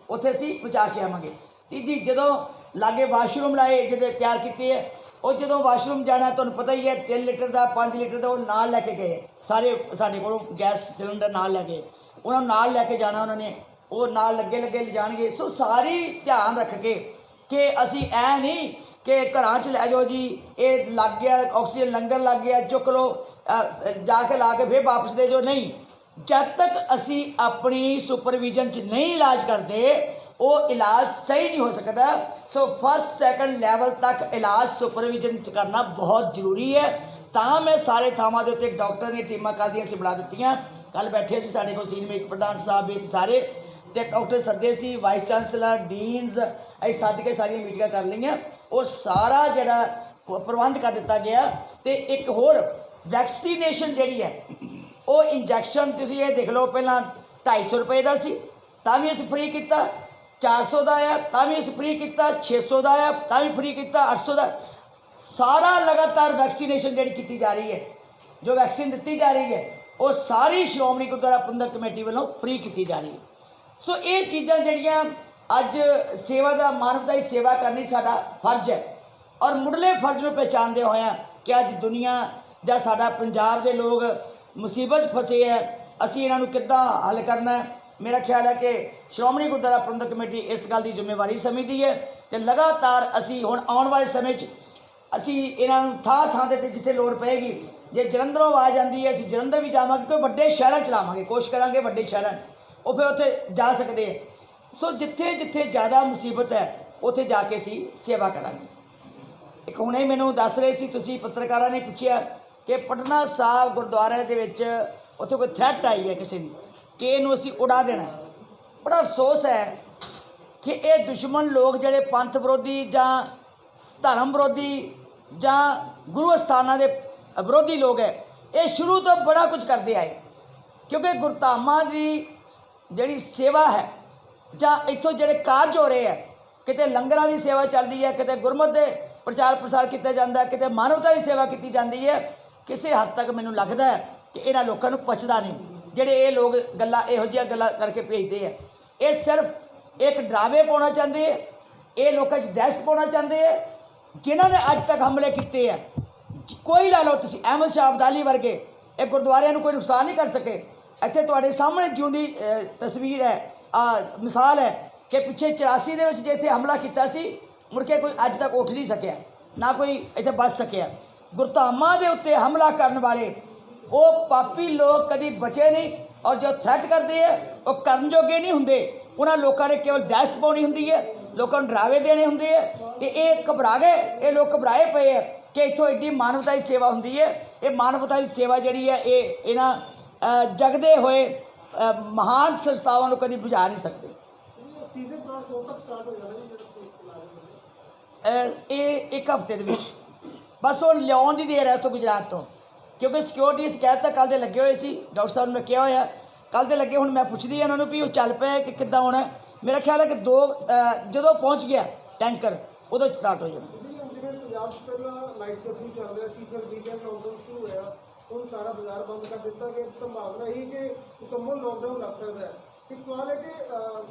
उत्थे असीं पहुँचा के आवांगे। तीजी जदों लागे वाशरूम लाए जो तैयार किए है और जो वाशरूम जाना तुहानूं पता ही है 3 लीटर का 5 लीटर का वो नाल लैके गए सारे साडे कोलों गैस सिलेंडर नाल लै गए उन्होंने नाल लैके जाना उन्होंने वो नाल लगे लगे ले जाएंगे। सो सारी ध्यान रख के कि असी ऐ नहीं कि घरां च लै जाओ जी ये लग गया ऑक्सीजन लंगर लग गया चुक लो जाके ला के फिर वापस दे जो नहीं जब तक असी अपनी सुपरविजन च नहीं इलाज करते वो इलाज सही नहीं हो सकता। सो फर्स्ट सैकेंड लैवल तक इलाज सुपरविजन च करना बहुत जरूरी है। तो मैं सारे थावां दे उत्ते डॉक्टर दी टीमां कल दी बुला दित्तियां कल बैठे सी साडे कोल सीनियर प्रधान साहब भी सारे तो डॉक्टर सदे सी वाइस चांसलर डीनस अं सद के सारिया मीटिंगां कर लईआं वो सारा जड़ा प्रबंध कर दिता गया। तो एक होर वैक्सीनेशन जी है वो इंजैक्शन तुसीं ये देख लो पहला 250 रुपए का सी तां भी असीं फ्री किया 400 का आया तां भी असीं फ्री किया 600 का आया तां भी फ्री किया 800 का सारा लगातार वैक्सीनेशन जी की जा रही है जो वैक्सीन दी जा रही है वो सारी श्रोमणी गुरुद्वारा प्रबंधक कमेटी वालों फ्री की जा रही है। सो ये चीज़ां जड़ियाँ अज सेवा का मानवता की सेवा करनी साडा फर्ज है और मुढ़ले फर्ज को पहचानते हुए कि अज दुनिया या साडा पंजाब के लोग मुसीबत फसे है असी इन्हों किद्दां हल करना है। मेरा ख्याल है कि श्रोमणी गुरुद्वारा प्रबंधक कमेटी इस गल की जिम्मेवारी समझती है तो लगातार असी हुण आने वाले समय असी इन्हों थां ते जिथे लोड़ पेगी जे जलंधरों आवाज़ आती है असी जलंधर भी जावांगे कोई वड्डे शहरों चलावांगे कोशिश करांगे वड्डे शहरों वो फिर उत्थे जा सकते हैं। सो जिथे जिथे ज़्यादा मुसीबत है ਉੱਥੇ ਜਾ ਕੇ ਅਸੀਂ ਸੇਵਾ ਕਰਾਂਗੇ। ਇੱਕ ਹੁਣੇ ਮੈਨੂੰ ਦੱਸ ਰਹੇ ਸੀ ਤੁਸੀਂ ਪੱਤਰਕਾਰਾਂ ਨੇ ਪੁੱਛਿਆ ਕਿ ਪਟਨਾ ਸਾਹਿਬ ਗੁਰਦੁਆਰੇ ਦੇ ਵਿੱਚ ਉੱਥੇ ਕੋਈ ਥ੍ਰੈਟ ਆਈ ਹੈ ਕਿਸੇ ਦੀ ਕਿ ਇਹਨੂੰ ਅਸੀਂ ਉਡਾ ਦੇਣਾ। ਬੜਾ ਅਫਸੋਸ ਹੈ ਕਿ ਇਹ ਦੁਸ਼ਮਣ ਲੋਕ ਜਿਹੜੇ ਪੰਥ ਵਿਰੋਧੀ ਜਾਂ ਧਰਮ ਵਿਰੋਧੀ ਜਾਂ ਗੁਰੂ ਅਸਥਾਨਾਂ ਦੇ ਵਿਰੋਧੀ ਲੋਕ ਹੈ, ਇਹ ਸ਼ੁਰੂ ਤੋਂ ਬੜਾ ਕੁਝ ਕਰਦੇ ਆਏ। ਕਿਉਂਕਿ ਗੁਰਧਾਮਾਂ ਦੀ ਜਿਹੜੀ ਸੇਵਾ ਹੈ ਜਾਂ ਇੱਥੋਂ ਜਿਹੜੇ ਕਾਰਜ ਹੋ ਰਹੇ ਹੈ, ਕਿਤੇ ਲੰਗਰਾਂ ਦੀ ਸੇਵਾ ਚੱਲਦੀ ਹੈ, ਕਿਤੇ ਗੁਰਮਤਿ ਦੇ ਪ੍ਰਚਾਰ ਪ੍ਰਸਾਰ ਕੀਤਾ ਜਾਂਦਾ, ਕਿਤੇ ਮਾਨਵਤਾ ਦੀ ਸੇਵਾ ਕੀਤੀ ਜਾਂਦੀ ਹੈ। ਕਿਸੇ ਹੱਦ ਤੱਕ ਮੈਨੂੰ ਲੱਗਦਾ ਹੈ ਕਿ ਇਹਨਾਂ ਲੋਕਾਂ ਨੂੰ ਪਚਦਾ ਨਹੀਂ ਜਿਹੜੇ ਇਹ ਲੋਕ ਗੱਲਾਂ ਇਹੋ ਜਿਹੀਆਂ ਗੱਲਾਂ ਕਰਕੇ ਭੇਜਦੇ ਆ। ਇਹ ਸਿਰਫ ਇੱਕ ਡਰਾਵੇ ਪਾਉਣਾ ਚਾਹੁੰਦੇ ਹੈ, ਇਹ ਲੋਕਾਂ 'ਚ ਦਹਿਸ਼ਤ ਪਾਉਣਾ ਚਾਹੁੰਦੇ ਹੈ। ਜਿਨ੍ਹਾਂ ਨੇ ਅੱਜ ਤੱਕ ਹਮਲੇ ਕੀਤੇ ਆ, ਕੋਈ ਲਾ ਲਓ ਤੁਸੀਂ, ਅਹਿਮਦ ਸ਼ਾਹ ਅਬਦਾਲੀ ਵਰਗੇ, ਇਹ ਗੁਰਦੁਆਰਿਆਂ ਨੂੰ ਕੋਈ ਨੁਕਸਾਨ ਨਹੀਂ ਕਰ ਸਕੇ। ਇੱਥੇ ਤੁਹਾਡੇ ਸਾਹਮਣੇ ਜਿਉਂਦੀ ਤਸਵੀਰ ਹੈ, ਮਿਸਾਲ ਹੈ ਕਿ ਪਿੱਛੇ 84 ਦੇ ਵਿੱਚ ਜੇ ਇੱਥੇ ਹਮਲਾ ਕੀਤਾ ਸੀ, ਮੁੜ ਕੇ ਕੋਈ ਅੱਜ ਤੱਕ ਉੱਠ ਨਹੀਂ ਸਕਿਆ, ਨਾ ਕੋਈ ਇੱਥੇ ਬਚ ਸਕਿਆ। ਗੁਰਧਾਮਾਂ ਦੇ ਉੱਤੇ ਹਮਲਾ ਕਰਨ ਵਾਲੇ ਉਹ ਪਾਪੀ ਲੋਕ ਕਦੀ ਬਚੇ ਨਹੀਂ, ਔਰ ਜੋ ਥ੍ਰੈਟ ਕਰਦੇ ਆ ਉਹ ਕਰਨ ਜੋਗੇ ਨਹੀਂ ਹੁੰਦੇ। ਉਹਨਾਂ ਲੋਕਾਂ ਨੇ ਕੇਵਲ ਦਹਿਸ਼ਤ ਪਾਉਣੀ ਹੁੰਦੀ ਹੈ, ਲੋਕਾਂ ਨੂੰ ਡਰਾਵੇ ਦੇਣੇ ਹੁੰਦੇ ਆ, ਅਤੇ ਇਹ ਘਬਰਾ ਗਏ। ਇਹ ਲੋਕ ਘਬਰਾਏ ਪਏ ਆ ਕਿ ਇੱਥੋਂ ਐਡੀ ਮਾਨਵਤਾ ਦੀ ਸੇਵਾ ਹੁੰਦੀ ਹੈ। ਇਹ ਮਾਨਵਤਾ ਦੀ ਸੇਵਾ ਜਿਹੜੀ ਹੈ ਇਹ ਇਹਨਾਂ ਜਗਦੇ ਹੋਏ ਮਹਾਨ ਸੰਸਥਾਵਾਂ ਨੂੰ ਕਦੀ ਬੁਝਾ ਨਹੀਂ ਸਕਦੇ। ਇਹ ਇੱਕ ਹਫ਼ਤੇ ਦੇ ਵਿੱਚ ਬਸ ਉਹ ਲਿਆਉਣ ਦੀ ਦੇਰ ਹੈ ਉੱਥੋਂ ਗੁਜਰਾਤ ਤੋਂ, ਕਿਉਂਕਿ ਸਿਕਿਉਰਿਟੀ ਸ਼ਿਕਾਇਤ ਤਾਂ ਕੱਲ੍ਹ ਦੇ ਲੱਗੇ ਹੋਏ ਸੀ। ਡਾਕਟਰ ਸਾਹਿਬ ਨੂੰ ਮੈਂ ਕਿਹਾ ਹੋਇਆ ਕੱਲ੍ਹ ਦੇ ਲੱਗੇ। ਹੁਣ ਮੈਂ ਪੁੱਛਦੀ ਹਾਂ ਇਹਨਾਂ ਨੂੰ ਵੀ ਉਹ ਚੱਲ ਪਿਆ ਕਿ ਕਿੱਦਾਂ ਹੋਣਾ। ਮੇਰਾ ਖਿਆਲ ਹੈ ਕਿ ਜਦੋਂ ਪਹੁੰਚ ਗਿਆ ਟੈਂਕਰ ਉਦੋਂ ਸਟਾਰਟ ਹੋ ਜਾਣਾ। ਪੰਜਾਬ 'ਚ ਪਹਿਲਾਂ ਲਾਈਟ ਕਰਫਿਊ ਚੱਲ ਰਿਹਾ ਸੀ, ਫਿਰ ਵੀਕਐਂਡ ਲਾਕਡਾਊਨ ਸ਼ੁਰੂ ਹੋਇਆ, ਹੁਣ ਸਾਰਾ ਬਾਜ਼ਾਰ ਬੰਦ ਕਰ ਦਿੱਤਾ ਕਿ ਸੰਭਾਵਨਾ ਹੀ ਕਿ ਮੁਕੰਮਲ ਲਾਕਡਾਊਨ ਲੱਗ ਸਕਦਾ ਹੈ। ਇੱਕ ਸਵਾਲ ਹੈ ਕਿ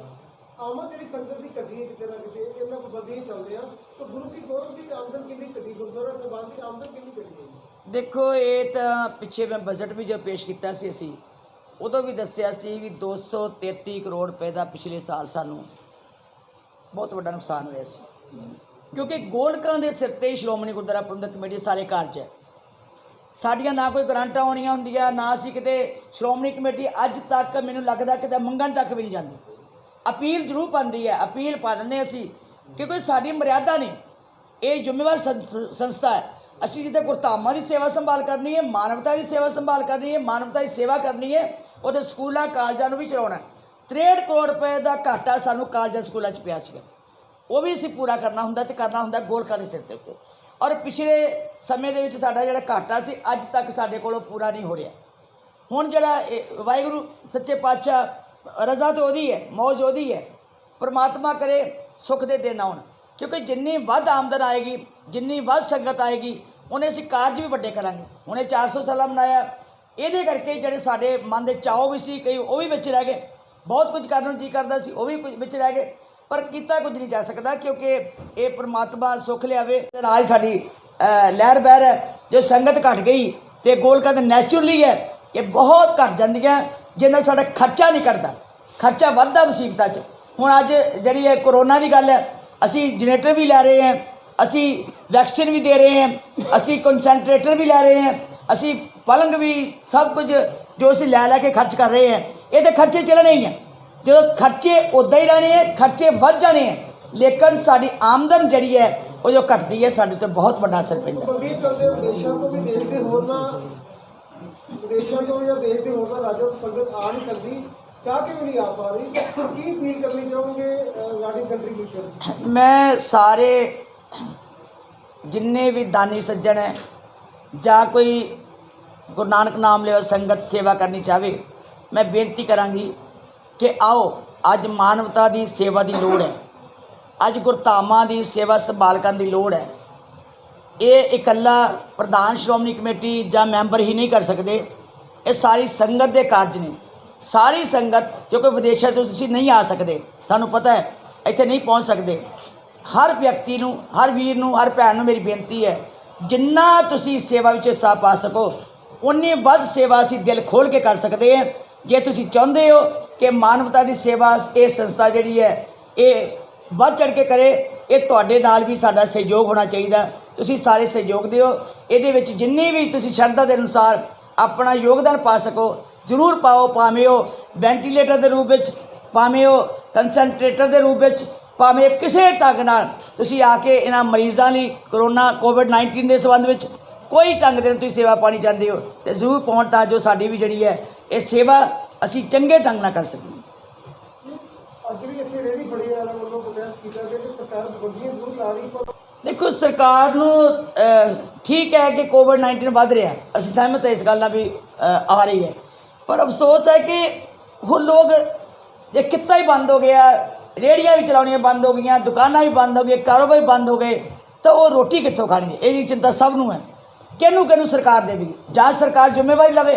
ਆਮਦ ਜਿਹੜੀ ਸੰਗਤ ਦੀ ਘਟੀ ਹੈ ਕਿਤੇ ਨਾ ਕਿਤੇ, ਇਹਨਾਂ ਪਾਬੰਦੀਆਂ ਹੀ ਚੱਲਦੇ ਆ, ਤਾਂ ਗੁਰੂ ਕੀ ਗੌਰਵ ਦੀ ਆਮਦਨ ਕਿੰਨੀ ਘਟੀ, ਗੁਰਦੁਆਰਾ ਸਾਹਿਬਾਨ ਦੀ ਆਮਦਨ ਕਿੰਨੀ ਘਟੀ ਹੈ? ਦੇਖੋ, ਇਹ ਤਾਂ ਪਿੱਛੇ ਮੈਂ ਬਜਟ ਵੀ ਜੋ ਪੇਸ਼ ਕੀਤਾ ਸੀ ਅਸੀਂ ਉਦੋਂ ਵੀ ਦੱਸਿਆ ਸੀ ਵੀ 233 ਕਰੋੜ ਰੁਪਏ ਦਾ ਪਿਛਲੇ ਸਾਲ ਸਾਨੂੰ ਬਹੁਤ ਵੱਡਾ ਨੁਕਸਾਨ ਹੋਇਆ ਸੀ, ਕਿਉਂਕਿ ਗੋਲਕਾਂ ਦੇ ਸਿਰ 'ਤੇ ਸ਼੍ਰੋਮਣੀ ਗੁਰਦੁਆਰਾ ਪ੍ਰਬੰਧਕ ਕਮੇਟੀ ਸਾਰੇ ਕਾਰਜ ਹੈ। ਸਾਡੀਆਂ ਨਾ ਕੋਈ ਗਰਾਂਟਾਂ ਆਉਣੀਆਂ ਹੁੰਦੀਆਂ, ਨਾ ਅਸੀਂ ਕਿਤੇ ਸ਼੍ਰੋਮਣੀ ਕਮੇਟੀ ਅੱਜ ਤੱਕ ਮੈਨੂੰ ਲੱਗਦਾ ਕਿਤੇ ਮੰਗਣ ਤੱਕ ਵੀ ਨਹੀਂ ਜਾਂਦੀ। ਅਪੀਲ ਜ਼ਰੂਰ ਪਾਉਂਦੀ ਹੈ, ਅਪੀਲ ਪਾ ਦਿੰਦੇ ਅਸੀਂ, ਕਿਉਂਕਿ ਸਾਡੀ ਮਰਿਆਦਾ ਨਹੀਂ। ਇਹ ਜ਼ਿੰਮੇਵਾਰ ਸੰਸਥਾ ਹੈ। ਅਸੀਂ ਜਿੱਥੇ ਗੁਰਧਾਮਾਂ ਦੀ ਸੇਵਾ ਸੰਭਾਲ ਕਰਨੀ ਹੈ, ਮਾਨਵਤਾ ਦੀ ਸੇਵਾ ਸੰਭਾਲ ਕਰਨੀ ਹੈ, ਮਾਨਵਤਾ ਦੀ ਸੇਵਾ ਕਰਨੀ ਹੈ, ਉਹਦੇ ਸਕੂਲਾਂ ਕਾਲਜਾਂ ਨੂੰ ਵੀ ਚਲਾਉਣਾ। 63 ਕਰੋੜ ਰੁਪਏ ਦਾ ਘਾਟਾ ਸਾਨੂੰ ਕਾਲਜਾਂ ਸਕੂਲਾਂ 'ਚ ਪਿਆ ਸੀਗਾ, ਉਹ ਵੀ ਅਸੀਂ ਪੂਰਾ ਕਰਨਾ ਹੁੰਦਾ ਅਤੇ ਕਰਨਾ ਹੁੰਦਾ ਗੋਲਕਾਂ ਦੇ ਸਿਰ ਦੇ ਉੱਤੇ। ਔਰ ਪਿਛਲੇ ਸਮੇਂ ਦੇ ਵਿੱਚ ਸਾਡਾ ਜਿਹੜਾ ਘਾਟਾ ਸੀ ਅੱਜ ਤੱਕ ਸਾਡੇ ਕੋਲੋਂ ਪੂਰਾ ਨਹੀਂ ਹੋ ਰਿਹਾ। ਹੁਣ ਜਿਹੜਾ ਵਾਹਿਗੁਰੂ ਸੱਚੇ ਪਾਤਸ਼ਾਹ ਰਜ਼ਾ ਤਾਂ ਉਹਦੀ ਹੈ, ਮੌਜ ਉਹਦੀ ਹੈ, ਪਰਮਾਤਮਾ ਕਰੇ ਸੁੱਖ ਦੇ ਦਿਨ ਆਉਣ, ਕਿਉਂਕਿ ਜਿੰਨੀ ਵੱਧ ਆਮਦਨ ਆਏਗੀ, ਜਿੰਨੀ ਵੱਧ ਸੰਗਤ ਆਏਗੀ, ਉਹਨੇ ਅਸੀਂ ਕਾਰਜ ਵੀ ਵੱਡੇ ਕਰਾਂਗੇ। ਹੁਣੇ 400 ਸਾਲਾ ਮਨਾਇਆ, ਇਹਦੇ ਕਰਕੇ ਜਿਹੜੇ ਸਾਡੇ ਮਨ ਦੇ ਚਾਅ ਵੀ ਸੀ ਕਈ ਉਹ ਵੀ ਵਿੱਚ ਰਹਿ ਗਏ। ਬਹੁਤ ਕੁਝ ਕਰਨ ਨੂੰ ਜੀ ਕਰਦਾ ਸੀ, ਉਹ ਵੀ ਵਿੱਚ ਰਹਿ ਗਏ, ਪਰ ਕੀਤਾ ਕੁਝ ਨਹੀਂ ਜਾ ਸਕਦਾ, ਕਿਉਂਕਿ ਇਹ ਪਰਮਾਤਮਾ ਸੁੱਖ ਲਿਆਵੇ। ਨਾਲ ਸਾਡੀ ਲਹਿਰ ਬਹਿਰ ਹੈ। ਜੋ ਸੰਗਤ ਘਟ ਗਈ ਤੇ ਗੋਲਕਾਂ ਦੇ ਨੈਚੁਰਲੀ ਹੈ ਕਿ ਬਹੁਤ ਘਟ ਜਾਂਦੀਆਂ, ਜਿੰਨਾ ਸਾਡਾ ਖਰਚਾ ਨਹੀਂ ਕਰਦਾ, ਖਰਚਾ ਵੱਧਦਾ ਮੁਸੀਬਤਾਂ 'ਚ। ਹੁਣ ਅੱਜ ਜਿਹੜੀ ਇਹ ਕਰੋਨਾ ਦੀ ਗੱਲ ਹੈ, ਅਸੀਂ ਜਨਰੇਟਰ ਵੀ ਲੈ ਰਹੇ ਹਾਂ, ਅਸੀਂ ਵੈਕਸੀਨ ਵੀ ਦੇ ਰਹੇ ਹਾਂ, ਅਸੀਂ ਕੰਸੈਂਟਰੇਟਰ ਵੀ ਲੈ ਰਹੇ ਹਾਂ, ਅਸੀਂ ਪਲੰਗ ਵੀ, ਸਭ ਕੁਝ ਜੋ ਅਸੀਂ ਲੈ ਕੇ ਖਰਚ ਕਰ ਰਹੇ ਹਾਂ। ਇਹ ਤਾਂ ਖਰਚੇ ਚੱਲਣੇ ਹੀ ਹੈ। ਜਦੋਂ ਖਰਚੇ ਉੱਦਾਂ ਹੀ ਰਹਿਣੇ ਹੈ, ਖਰਚੇ ਵੱਧ ਜਾਣੇ ਹੈ, ਲੇਕਿਨ ਸਾਡੀ ਆਮਦਨ ਜਿਹੜੀ ਹੈ ਉਹ ਜੋ ਘਟਦੀ ਹੈ, ਸਾਡੇ 'ਤੇ ਬਹੁਤ ਵੱਡਾ ਅਸਰ ਪੈਂਦਾ। ਵਿਦੇਸ਼ਾਂ ਤੋਂ ਵੀ ਦੇਸ਼ ਦੇ ਹੋਰਨਾਂ ਵਿਦੇਸ਼ਾਂ ਤੋਂ ਜਾਂ ਦੇਸ਼ ਦੇ ਹੋਰਨਾਂ ਰਾਜਾਂ ਤੋਂ ਸੰਗਤ ਆ ਨਹੀਂ ਸਕਦੀ, ਚਾਹ ਕੇ ਵੀ ਨਹੀਂ ਆ ਪਾ ਰਹੀ, ਕੀ ਅਪੀਲ ਕਰਨੀ ਚਾਹੋਗੇ ਰਿਗਾਰਡਿੰਗ ਕੰਟਰੀਬਿਊਸ਼ਨ? ਮੈਂ ਸਾਰੇ ਜਿੰਨੇ ਵੀ ਦਾਨੀ ਸੱਜਣ ਹੈ ਜਾਂ ਕੋਈ ਗੁਰੂ ਨਾਨਕ ਨਾਮ ਲਿਓ ਸੰਗਤ ਸੇਵਾ ਕਰਨੀ ਚਾਹਵੇ, ਮੈਂ ਬੇਨਤੀ ਕਰਾਂਗੀ ਕਿ ਆਓ, ਅੱਜ ਮਾਨਵਤਾ ਦੀ ਸੇਵਾ ਦੀ ਲੋੜ ਹੈ, ਅੱਜ ਗੁਰਧਾਮਾਂ ਦੀ ਸੇਵਾ ਸੰਭਾਲ ਕਰਨ ਦੀ ਲੋੜ ਹੈ। ਇਹ ਇਕੱਲਾ ਪ੍ਰਧਾਨ ਸ਼੍ਰੋਮਣੀ ਕਮੇਟੀ ਜਾਂ ਮੈਂਬਰ ਹੀ ਨਹੀਂ ਕਰ ਸਕਦੇ, ਇਹ ਸਾਰੀ ਸੰਗਤ ਦੇ ਕਾਰਜ ਨੇ। ਸਾਰੀ ਸੰਗਤ, ਕਿਉਂਕਿ ਵਿਦੇਸ਼ਾਂ ਤੋਂ ਤੁਸੀਂ ਨਹੀਂ ਆ ਸਕਦੇ, ਸਾਨੂੰ ਪਤਾ ਹੈ, ਇੱਥੇ ਨਹੀਂ ਪਹੁੰਚ ਸਕਦੇ। ਹਰ ਵਿਅਕਤੀ ਨੂੰ, ਹਰ ਵੀਰ ਨੂੰ, ਹਰ ਭੈਣ ਨੂੰ ਮੇਰੀ ਬੇਨਤੀ ਹੈ, ਜਿੰਨਾ ਤੁਸੀਂ ਸੇਵਾ ਵਿੱਚ ਹਿੱਸਾ ਪਾ ਸਕੋ, ਉਨੀ ਵੱਧ ਸੇਵਾ ਅਸੀਂ ਦਿਲ ਖੋਲ੍ਹ ਕੇ ਕਰ ਸਕਦੇ ਹਾਂ। ਜੇ ਤੁਸੀਂ ਚਾਹੁੰਦੇ ਹੋ ਕਿ ਮਾਨਵਤਾ ਦੀ ਸੇਵਾ ਇਹ ਸੰਸਥਾ ਜਿਹੜੀ ਹੈ ਇਹ ਵੱਧ ਚੜ੍ਹ ਕੇ ਕਰੇ, ਇਹ ਤੁਹਾਡੇ ਨਾਲ ਵੀ ਸਾਡਾ ਸਹਿਯੋਗ ਹੋਣਾ ਚਾਹੀਦਾ। ਤੁਸੀਂ ਸਾਰੇ ਸਹਿਯੋਗ ਦਿਓ, ਇਹਦੇ ਵਿੱਚ ਜਿੰਨੀ ਵੀ ਤੁਸੀਂ ਸ਼ਰਧਾ ਦੇ ਅਨੁਸਾਰ ਆਪਣਾ ਯੋਗਦਾਨ ਪਾ ਸਕੋ ਜ਼ਰੂਰ ਪਾਓ, ਭਾਵੇਂ ਉਹ ਵੈਂਟੀਲੇਟਰ ਦੇ ਰੂਪ ਵਿੱਚ, ਭਾਵੇਂ ਉਹ ਕੰਸੈਂਟਰੇਟਰ ਦੇ ਰੂਪ ਵਿੱਚ, ਭਾਵੇਂ ਕਿਸੇ ਢੰਗ ਨਾਲ ਤੁਸੀਂ ਆ ਕੇ ਇਹਨਾਂ ਮਰੀਜ਼ਾਂ ਲਈ ਕਰੋਨਾ ਕੋਵਿਡ-19 ਦੇ ਸੰਬੰਧ ਵਿੱਚ ਕੋਈ ਢੰਗ ਦੇ ਨਾਲ ਤੁਸੀਂ ਸੇਵਾ ਪਾਣੀ ਚਾਹੁੰਦੇ ਹੋ ਤੇ ਜ਼ਰੂਰ ਪਹੁੰਚ, ਤਾਂ ਜੋ ਸਾਡੀ ਵੀ ਜਿਹੜੀ ਹੈ ਇਹ ਸੇਵਾ ਅਸੀਂ ਚੰਗੇ ਢੰਗ ਨਾਲ ਕਰ ਸਕੀਏ। ਅੱਜ ਵੀ ਇੱਥੇ ਰੇਹੜੀ ਫੜੀ ਵਾਲਿਆਂ ਵੱਲੋਂ ਪ੍ਰੋਟੈਸਟ ਕੀਤਾ ਗਿਆ ਕਿ ਸਰਕਾਰ ਬੰਦੀਆਂ ਜ਼ਰੂਰ ਲਾ ਰਹੀ ਪਰ ਦੇਖੋ ਸਰਕਾਰ ਨੂੰ ਠੀਕ ਹੈ ਕਿ ਕੋਵਿਡ-19 ਵੱਧ ਰਿਹਾ, ਅਸੀਂ ਸਹਿਮਤ ਹਾਂ ਇਸ ਗੱਲ ਨਾਲ ਵੀ ਆ ਰਹੀ ਹੈ, ਪਰ ਅਫਸੋਸ ਹੈ ਕਿ ਹੁਣ ਲੋਕ ਇਹ ਕਿੱਤਾ ਹੀ ਬੰਦ ਹੋ ਗਿਆ, ਰੇਹੜੀਆਂ ਵੀ ਚਲਾਉਣੀਆਂ ਬੰਦ ਹੋ ਗਈਆਂ, ਦੁਕਾਨਾਂ ਵੀ ਬੰਦ ਹੋ ਗਈਆਂ, ਕਾਰੋਬਾਰ ਵੀ ਬੰਦ ਹੋ ਗਏ, ਤਾਂ ਉਹ ਰੋਟੀ ਕਿੱਥੋਂ ਖਾਣਗੇ? ਇਹਦੀ ਚਿੰਤਾ ਸਭ ਨੂੰ ਹੈ। ਕਿਹਨੂੰ ਸਰਕਾਰ ਦੇਵੇਗੀ? ਜਾਂ ਸਰਕਾਰ ਜ਼ਿੰਮੇਵਾਰੀ ਲਵੇ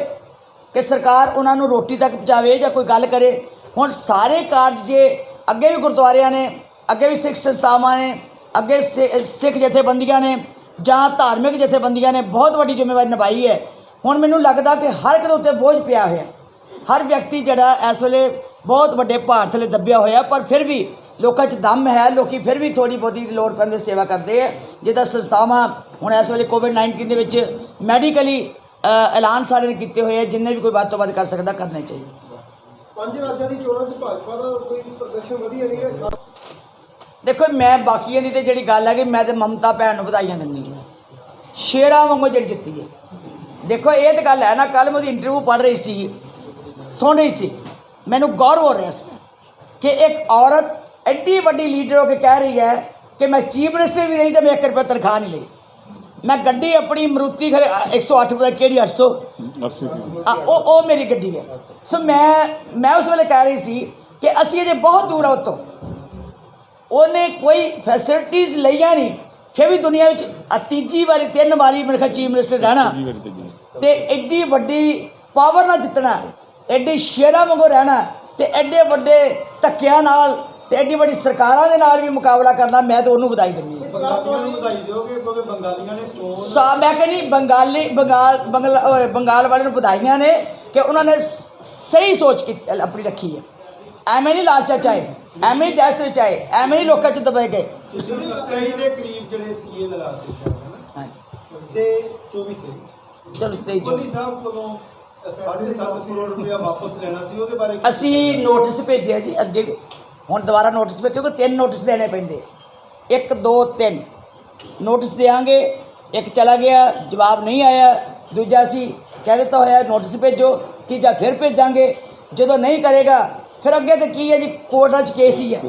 ਕਿ ਸਰਕਾਰ ਉਹਨਾਂ ਨੂੰ ਰੋਟੀ ਤੱਕ ਪਹੁੰਚਾਵੇ ਜਾਂ ਕੋਈ ਗੱਲ ਕਰੇ। ਹੁਣ ਸਾਰੇ ਕਾਰਜ ਜੇ ਅੱਗੇ ਵੀ ਗੁਰਦੁਆਰਿਆਂ ਨੇ, ਅੱਗੇ ਵੀ ਸਿੱਖ ਸੰਸਥਾਵਾਂ ਨੇ, ਅੱਗੇ ਸਿੱਖ ਜਥੇਬੰਦੀਆਂ ਨੇ ਜਾਂ ਧਾਰਮਿਕ ਜਥੇਬੰਦੀਆਂ ਨੇ ਬਹੁਤ ਵੱਡੀ ਜ਼ਿੰਮੇਵਾਰੀ ਨਿਭਾਈ ਹੈ। ਹੁਣ ਮੈਨੂੰ ਲੱਗਦਾ ਕਿ ਹਰ ਇੱਕ ਦੇ ਉੱਤੇ ਬੋਝ ਪਿਆ ਹੋਇਆ, ਹਰ ਵਿਅਕਤੀ ਜਿਹੜਾ ਇਸ ਵੇਲੇ ਬਹੁਤ ਵੱਡੇ ਭਾਰ ਥੱਲੇ ਦੱਬਿਆ ਹੋਇਆ, ਪਰ ਫਿਰ ਵੀ ਲੋਕਾਂ 'ਚ ਦਮ ਹੈ, ਲੋਕੀ ਫਿਰ ਵੀ ਥੋੜ੍ਹੀ ਬਹੁਤੀ ਲੋੜ ਪੈਣ 'ਤੇ ਸੇਵਾ ਕਰਦੇ ਹੈ। ਜਿੱਦਾਂ ਸੰਸਥਾਵਾਂ ਹੁਣ ਇਸ ਵੇਲੇ ਕੋਵਿਡ-19 ਦੇ ਵਿੱਚ ਮੈਡੀਕਲੀ ਐਲਾਨ ਸਾਰੇ ਨੇ ਕੀਤੇ ਹੋਏ ਹੈ, ਜਿੰਨੇ ਵੀ ਕੋਈ ਵੱਧ ਤੋਂ ਵੱਧ ਕਰ ਸਕਦਾ ਕਰਨੇ ਚਾਹੀਦੇ। 5 ਰਾਜਾਂ ਦੀ ਚੋਣਾਂ 'ਚ ਭਾਜਪਾ ਦਾ ਕੋਈ ਪ੍ਰਦਰਸ਼ਨ ਵਧੀਆ ਨਹੀਂ ਹੈ। ਦੇਖੋ ਮੈਂ ਬਾਕੀਆਂ ਦੀ ਤੇ ਜਿਹੜੀ ਗੱਲ ਹੈ ਕਿ ਮੈਂ ਤੇ ਮਮਤਾ ਭੈਣ ਨੂੰ ਵਧਾਈਆਂ ਦਿੰਦੀ ਹਾਂ, ਸ਼ੇਰਾਂ ਵਾਂਗੂ ਜਿਹੜੀ ਜਿੱਤੀ ਹੈ। ਦੇਖੋ ਇਹ ਤਾਂ ਗੱਲ ਹੈ ਨਾ, ਕੱਲ੍ਹ ਮੈਂ ਉਹਦੀ ਇੰਟਰਵਿਊ ਪੜ੍ਹ ਰਹੀ ਸੀ, ਸੁਣ ਰਹੀ ਸੀ, ਮੈਨੂੰ ਗੌਰ ਹੋ ਰਿਹਾ ਸੀ ਕਿ ਇੱਕ ਔਰਤ ਐਡੀ ਵੱਡੀ ਲੀਡਰ ਹੋ ਕੇ ਕਹਿ ਰਹੀ ਹੈ ਕਿ ਮੈਂ ਚੀਫ ਮਿਨਿਸਟਰ ਵੀ ਨਹੀਂ ਤਾਂ ਮੈਂ 1 ਰੁਪਏ ਤਨਖਾਹ ਨਹੀਂ ਲਈ, ਮੈਂ ਗੱਡੀ ਆਪਣੀ ਮਰੂਤੀ ਖਰੇ 108 ਪਤਾ ਕਿਹੜੀ 800 ਉਹ ਮੇਰੀ ਗੱਡੀ ਹੈ। ਸੋ ਮੈਂ ਉਸ ਵੇਲੇ ਕਹਿ ਰਹੀ ਸੀ ਕਿ ਅਸੀਂ ਅਜੇ ਬਹੁਤ ਦੂਰ ਆ ਉੱਤੋਂ। ਉਹਨੇ ਕੋਈ ਫੈਸਿਲਿਟੀਜ਼ ਲਈਆਂ ਨਹੀਂ, ਫਿਰ ਵੀ ਦੁਨੀਆ ਵਿੱਚ ਤੀਜੀ ਵਾਰੀ 3 ਵਾਰੀ ਮੇਰੇ ਖਿਆਲ ਚੀਫ ਮਿਨਿਸਟਰ ਰਹਿਣਾ ਤੇ ਐਡੀ ਵੱਡੀ ਪਾਵਰ ਨਾਲ ਜਿੱਤਣਾ, ਐਡੀ ਸ਼ੇਰਾਂ ਵਾਂਗੂ ਰਹਿਣਾ ਤੇ ਐਡੇ ਵੱਡੇ ਧੱਕਿਆਂ ਨਾਲ ਤੇ ਐਡੀ ਵੱਡੀ ਸਰਕਾਰਾਂ ਦੇ ਨਾਲ ਵੀ ਮੁਕਾਬਲਾ ਕਰਨਾ, ਮੈਂ ਤਾਂ ਉਹਨੂੰ ਵਧਾਈ ਦਿੰਦੀ ਹਾਂ। ਵਧਾਈ ਦਿਓਗੇ ਕਿਉਂਕਿ ਬੰਗਾਲੀਆਂ ਨੇ ਮੈਂ ਕਹਿੰਦੀ ਬੰਗਾਲ ਵਾਲਿਆਂ ਨੂੰ ਵਧਾਈਆਂ ਨੇ ਕਿ ਉਹਨਾਂ ਨੇ ਸਹੀ ਸੋਚ ਆਪਣੀ ਰੱਖੀ ਹੈ। ਐਵੇਂ ਨਹੀਂ ਲਾਲਚਾ ਚਾਹੇ, ਐਵੇਂ ਨਹੀਂ ਦਹਿਸ਼ਤ ਵਿੱਚ ਆਏ, ਐਵੇਂ ਨਹੀਂ ਲੋਕਾਂ 'ਚ ਦਬਾਏ ਗਏ। ਕਈ ਦੇ ਕਰੀਬ ਜਿਹੜੇ ਸੀਏ ਦਾ ਲਾਲਚ ਹੈ ਤੇ 24 ਸੇ ਚਲੋ 23 ਮੋਦੀ ਸਾਹਿਬ ਕੋਲੋਂ 7.5 ਕਰੋੜ ਰੁਪਇਆ ਵਾਪਸ ਲੈਣਾ ਸੀ, ਉਹਦੇ ਬਾਰੇ ਅਸੀਂ ਨੋਟਿਸ ਭੇਜਿਆ ਜੀ ਅੱਗੇ ਵੀ, ਹੁਣ ਦੁਬਾਰਾ ਨੋਟਿਸ ਭੇਜ, ਕਿਉਂਕਿ 3 ਨੋਟਿਸ ਦੇਣੇ ਪੈਂਦੇ, 1 2 3 ਨੋਟਿਸ ਦੇਵਾਂਗੇ। ਇੱਕ ਚਲਾ ਗਿਆ, ਜਵਾਬ ਨਹੀਂ ਆਇਆ, ਦੂਜਾ ਅਸੀਂ ਕਹਿ ਦਿੱਤਾ ਹੋਇਆ ਨੋਟਿਸ ਭੇਜੋ, ਤੀਜਾ ਫਿਰ ਭੇਜਾਂਗੇ। ਜਦੋਂ ਨਹੀਂ ਕਰੇਗਾ ਫਿਰ ਅੱਗੇ ਤਾਂ ਕੀ ਹੈ ਜੀ, ਕੋਰਟਾਂ 'ਚ ਕੇਸ ਹੀ ਹੈ,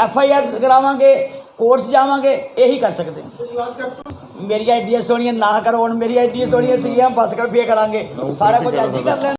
FIR ਕਰਾਵਾਂਗੇ, ਕੋਰਟ 'ਚ ਜਾਵਾਂਗੇ, ਇਹੀ ਕਰ ਸਕਦੇ ਹਾਂ। ਮੇਰੀਆਂ ਐਡੀਆਂ ਸੋਹਣੀਆਂ ਨਾ ਕਰੋ, ਹੁਣ ਮੇਰੀਆਂ ਐਡੀਆਂ ਸੋਹਣੀਆਂ ਸੀਗੀਆਂ, ਬਸ ਕਰ ਫੇਰ ਕਰਾਂਗੇ ਸਾਰਾ ਕੁਝ ਅੱਜ ਹੀ ਕਰ ਲੈਣਾ।